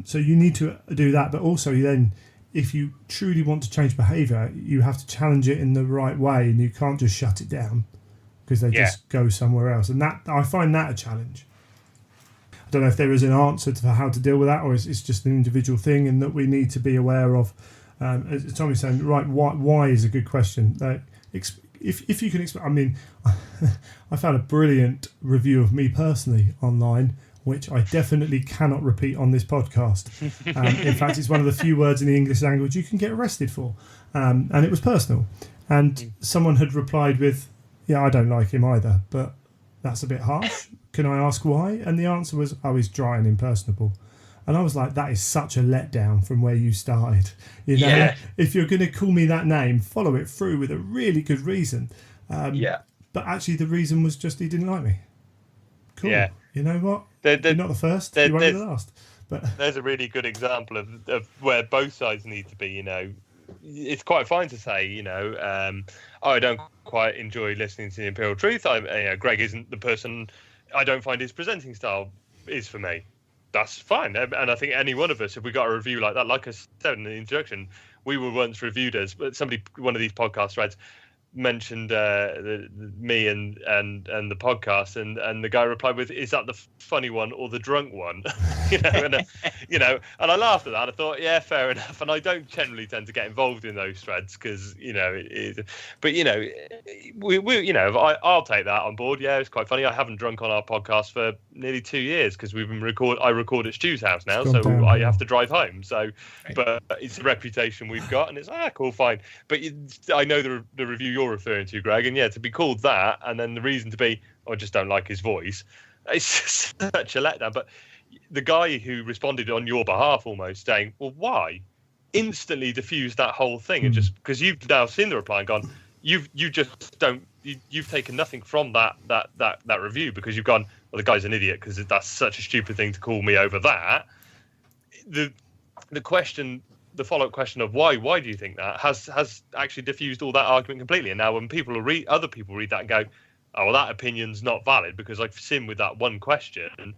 So you need to do that, but also then, if you truly want to change behaviour, you have to challenge it in the right way, and you can't just shut it down because they just go somewhere else. And that, I find that a challenge. I don't know if there is an answer to how to deal with that, or it's just an individual thing, and that we need to be aware of. As Tommy's saying, right? Why is a good question. If you can explain, I mean, I found a brilliant review of me personally online, which I definitely cannot repeat on this podcast. In fact, it's one of the few words in the English language you can get arrested for, and it was personal. And someone had replied with, "Yeah, I don't like him either, but that's a bit harsh. Can I ask why?" And the answer was, "Oh, he's dry and impersonable." And I was like, that is such a letdown from where you started. If you're going to call me that name, follow it through with a really good reason. But actually, the reason was just he didn't like me. Cool. Yeah. You know what? You're not the first. You won't be the last. But there's a really good example of where both sides need to be. It's quite fine to say, I don't quite enjoy listening to the Imperial Truth. Greg isn't the person. I don't find his presenting style is for me. That's fine. And I think any one of us, if we got a review like that, like I said in the introduction, we were once reviewed as, but one of these podcast threads mentioned me and the podcast, and the guy replied with, "Is that the funny one or the drunk one?" And I laughed at that. I thought, yeah, fair enough. And I don't generally tend to get involved in those threads because I'll take that on board. Yeah, it's quite funny. I haven't drunk on our podcast for nearly 2 years because I record at Stu's house now, so I have to drive home. So, but it's the reputation we've got, and it's cool, fine. But I know the review you're referring to, Greg, and to be called that, and then the reason to be, I just don't like his voice. It's just such a letdown. But the guy who responded on your behalf, almost saying, "Well, why?" instantly diffused that whole thing, and just because you've now seen the reply and gone, you've taken nothing from that review because you've gone, well, the guy's an idiot because that's such a stupid thing to call me over that. The question. The follow-up question of why do you think that has actually diffused all that argument completely. And now when other people read that and go, oh, well, that opinion's not valid because I've sinned with that one question,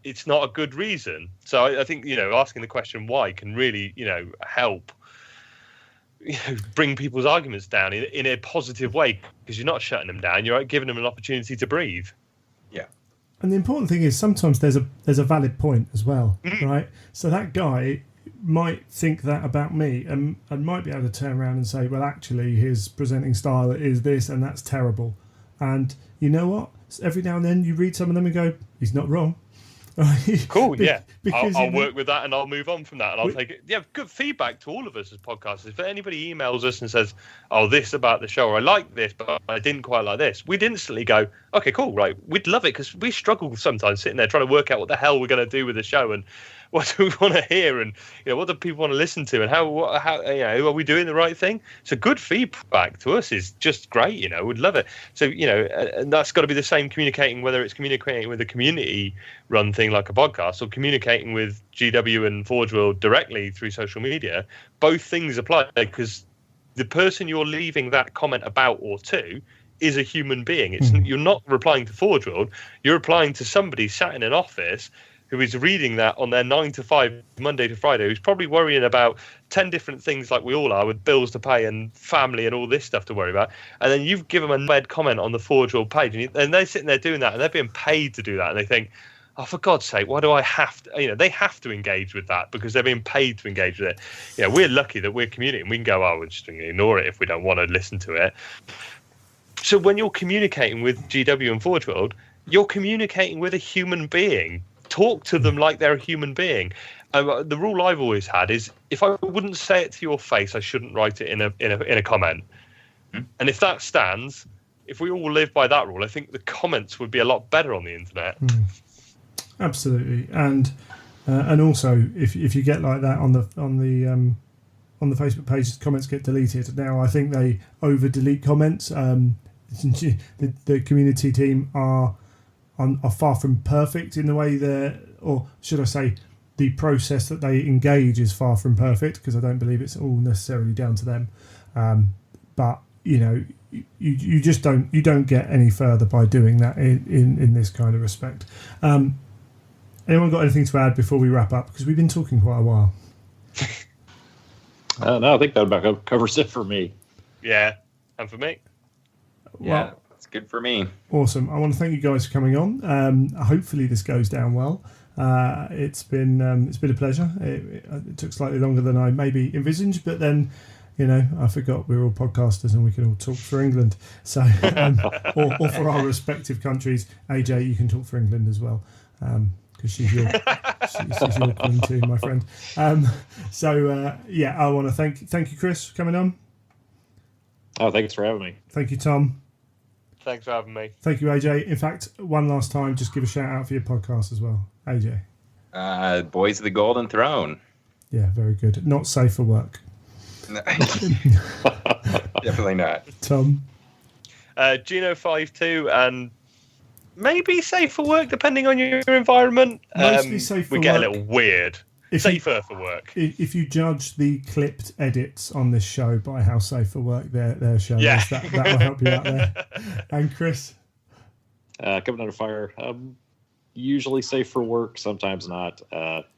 it's not a good reason. So I think, asking the question why can really, help, bring people's arguments down in a positive way, because you're not shutting them down, you're giving them an opportunity to breathe. Yeah. And the important thing is sometimes there's a valid point as well, right? So that guy might think that about me and might be able to turn around and say, well, actually his presenting style is this and that's terrible. And you know what? Every now and then you read some of them and go, he's not wrong. Cool, yeah. I'll work with that and I'll move on from that and I'll take it. Yeah, good feedback to all of us as podcasters. If anybody emails us and says, oh, this about the show, or I like this, but I didn't quite like this, we'd instantly go, okay, cool, right. We'd love it because we struggle sometimes sitting there trying to work out what the hell we're going to do with the show and what do we want to hear and what do people want to listen to and how are we doing the right thing? So good feedback to us is just great, we'd love it. So, and that's got to be the same communicating, whether it's communicating with a community run thing like a podcast or communicating with GW and Forge World directly through social media. Both things apply because the person you're leaving that comment about or to is a human being. You're not replying to Forge World, you're replying to somebody sat in an office who is reading that on their 9 to 5, Monday to Friday, who's probably worrying about 10 different things like we all are with bills to pay and family and all this stuff to worry about. And then you've given them a red comment on the Forge World page and they're sitting there doing that and they're being paid to do that. And they think, oh, for God's sake, why do I have to, they have to engage with that because they're being paid to engage with it. We're lucky that we're communicating. We can go, oh, we're just going to ignore it if we don't want to listen to it. So when you're communicating with GW and Forge World, you're communicating with a human being talk to them like they're a human being. The rule I've always had is if I wouldn't say it to your face, I shouldn't write it in a comment. And if that stands, if we all live by that rule, I think the comments would be a lot better on the internet. Absolutely, and also if you get like that on the Facebook page, the comments get deleted. Now I think they over delete comments. The community team are far from perfect in the way or should I say, the process that they engage is far from perfect, because I don't believe it's all necessarily down to them. But you just don't get any further by doing that in this kind of respect. Anyone got anything to add before we wrap up? Because we've been talking quite a while. No, I think that about covers it for me. Yeah, and for me. Yeah, that's good for me. Awesome. I want to thank you guys for coming on. Hopefully this goes down well. It's been a pleasure. It took slightly longer than I maybe envisaged, but then I forgot we're all podcasters and we can all talk for England. So or for our respective countries. AJ, you can talk for England as well, because she's your queen too, my friend. I want to thank you, Chris, for coming on. Oh, thanks for having me. Thank you, Tom. Thanks for having me. Thank you, AJ. In fact, one last time, just give a shout out for your podcast as well, AJ. Boys of the Golden Throne. Yeah, very good. Not safe for work. No. Definitely not. Tom. Geno 5.2 and maybe safe for work depending on your environment. Mostly safe for work. We get a little weird. Safer for work. If you judge the clipped edits on this show by how safe for work their show is, that will help you out there. And Chris? Coming under fire. Usually safe for work, sometimes not.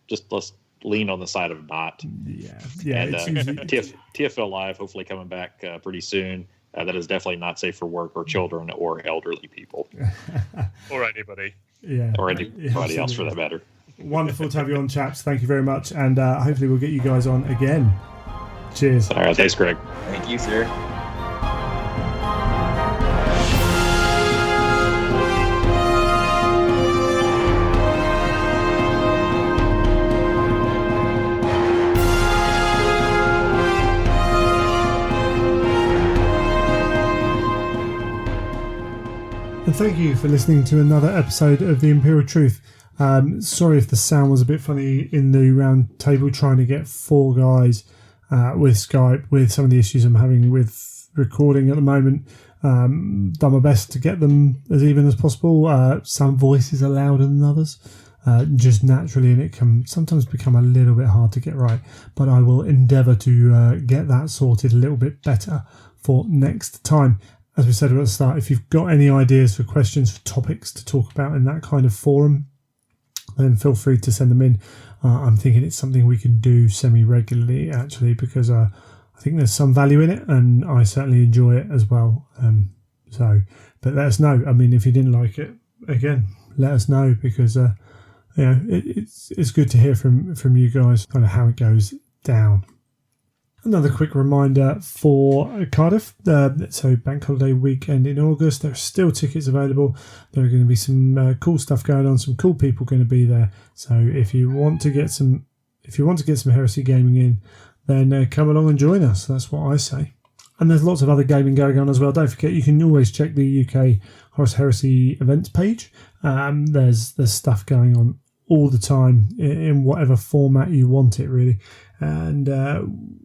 Just let's lean on the side of not. Yeah. And TFL Live, hopefully coming back pretty soon. That is definitely not safe for work or children or elderly people. Or anybody. Yeah. Or anybody else for that matter. Wonderful to have you on, chaps. Thank you very much. And hopefully we'll get you guys on again. Cheers. All right. Thanks, Greg. Thank you, sir. And thank you for listening to another episode of The Imperial Truth. Sorry if the sound was a bit funny in the round table, trying to get four guys with Skype, with some of the issues I'm having with recording at the moment. Done my best to get them as even as possible. Some voices are louder than others, just naturally, and it can sometimes become a little bit hard to get right. But I will endeavour to get that sorted a little bit better for next time. As we said at the start, if you've got any ideas for questions, for topics to talk about in that kind of forum, then feel free to send them in. I'm thinking it's something we can do semi-regularly, actually, because I think there's some value in it, and I certainly enjoy it as well. But let us know. I mean, if you didn't like it, again, let us know, because it's good to hear from you guys kind of how it goes down. Another quick reminder for Cardiff. So bank holiday weekend in August. There are still tickets available. There are going to be some cool stuff going on. Some cool people going to be there. So if you want to get some heresy gaming in, then come along and join us. That's what I say. And there's lots of other gaming going on as well. Don't forget, you can always check the UK Horus Heresy events page. There's stuff going on all the time in whatever format you want it, really. And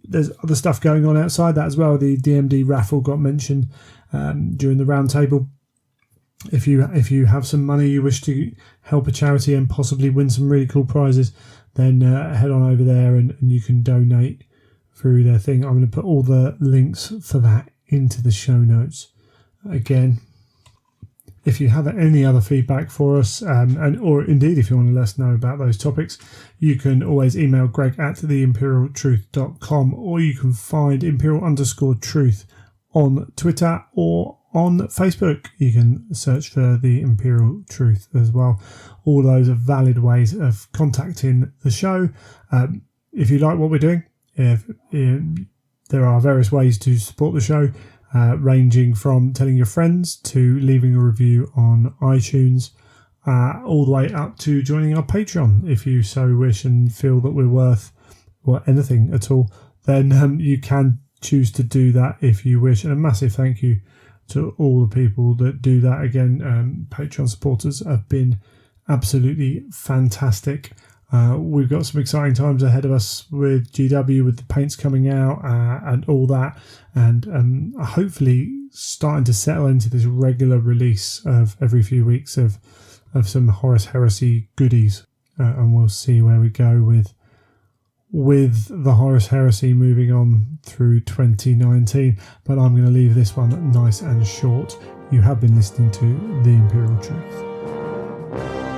there's other stuff going on outside that as well. The DMD raffle got mentioned during the roundtable. If you have some money you wish to help a charity and possibly win some really cool prizes, then head on over there and you can donate through their thing. I'm going to put all the links for that into the show notes. Again, if you have any other feedback for us, or indeed if you want to let us know about those topics, you can always email greg@theimperialtruth.com, or you can find imperial_truth on Twitter or on Facebook. You can search for The Imperial Truth as well. All those are valid ways of contacting the show. If you like what we're doing, there are various ways to support the show. Ranging from telling your friends to leaving a review on iTunes. all the way up to joining our Patreon if you so wish and feel that we're worth anything at all, then you can choose to do that if you wish. And a massive thank you to all the people that do that. Again, Patreon supporters have been absolutely fantastic. We've got some exciting times ahead of us with GW, with the paints coming out and all that, and hopefully starting to settle into this regular release of every few weeks of some Horus Heresy goodies, and we'll see where we go with the Horus Heresy moving on through 2019. But I'm going to leave this one nice and short. You have been listening to The Imperial Truth.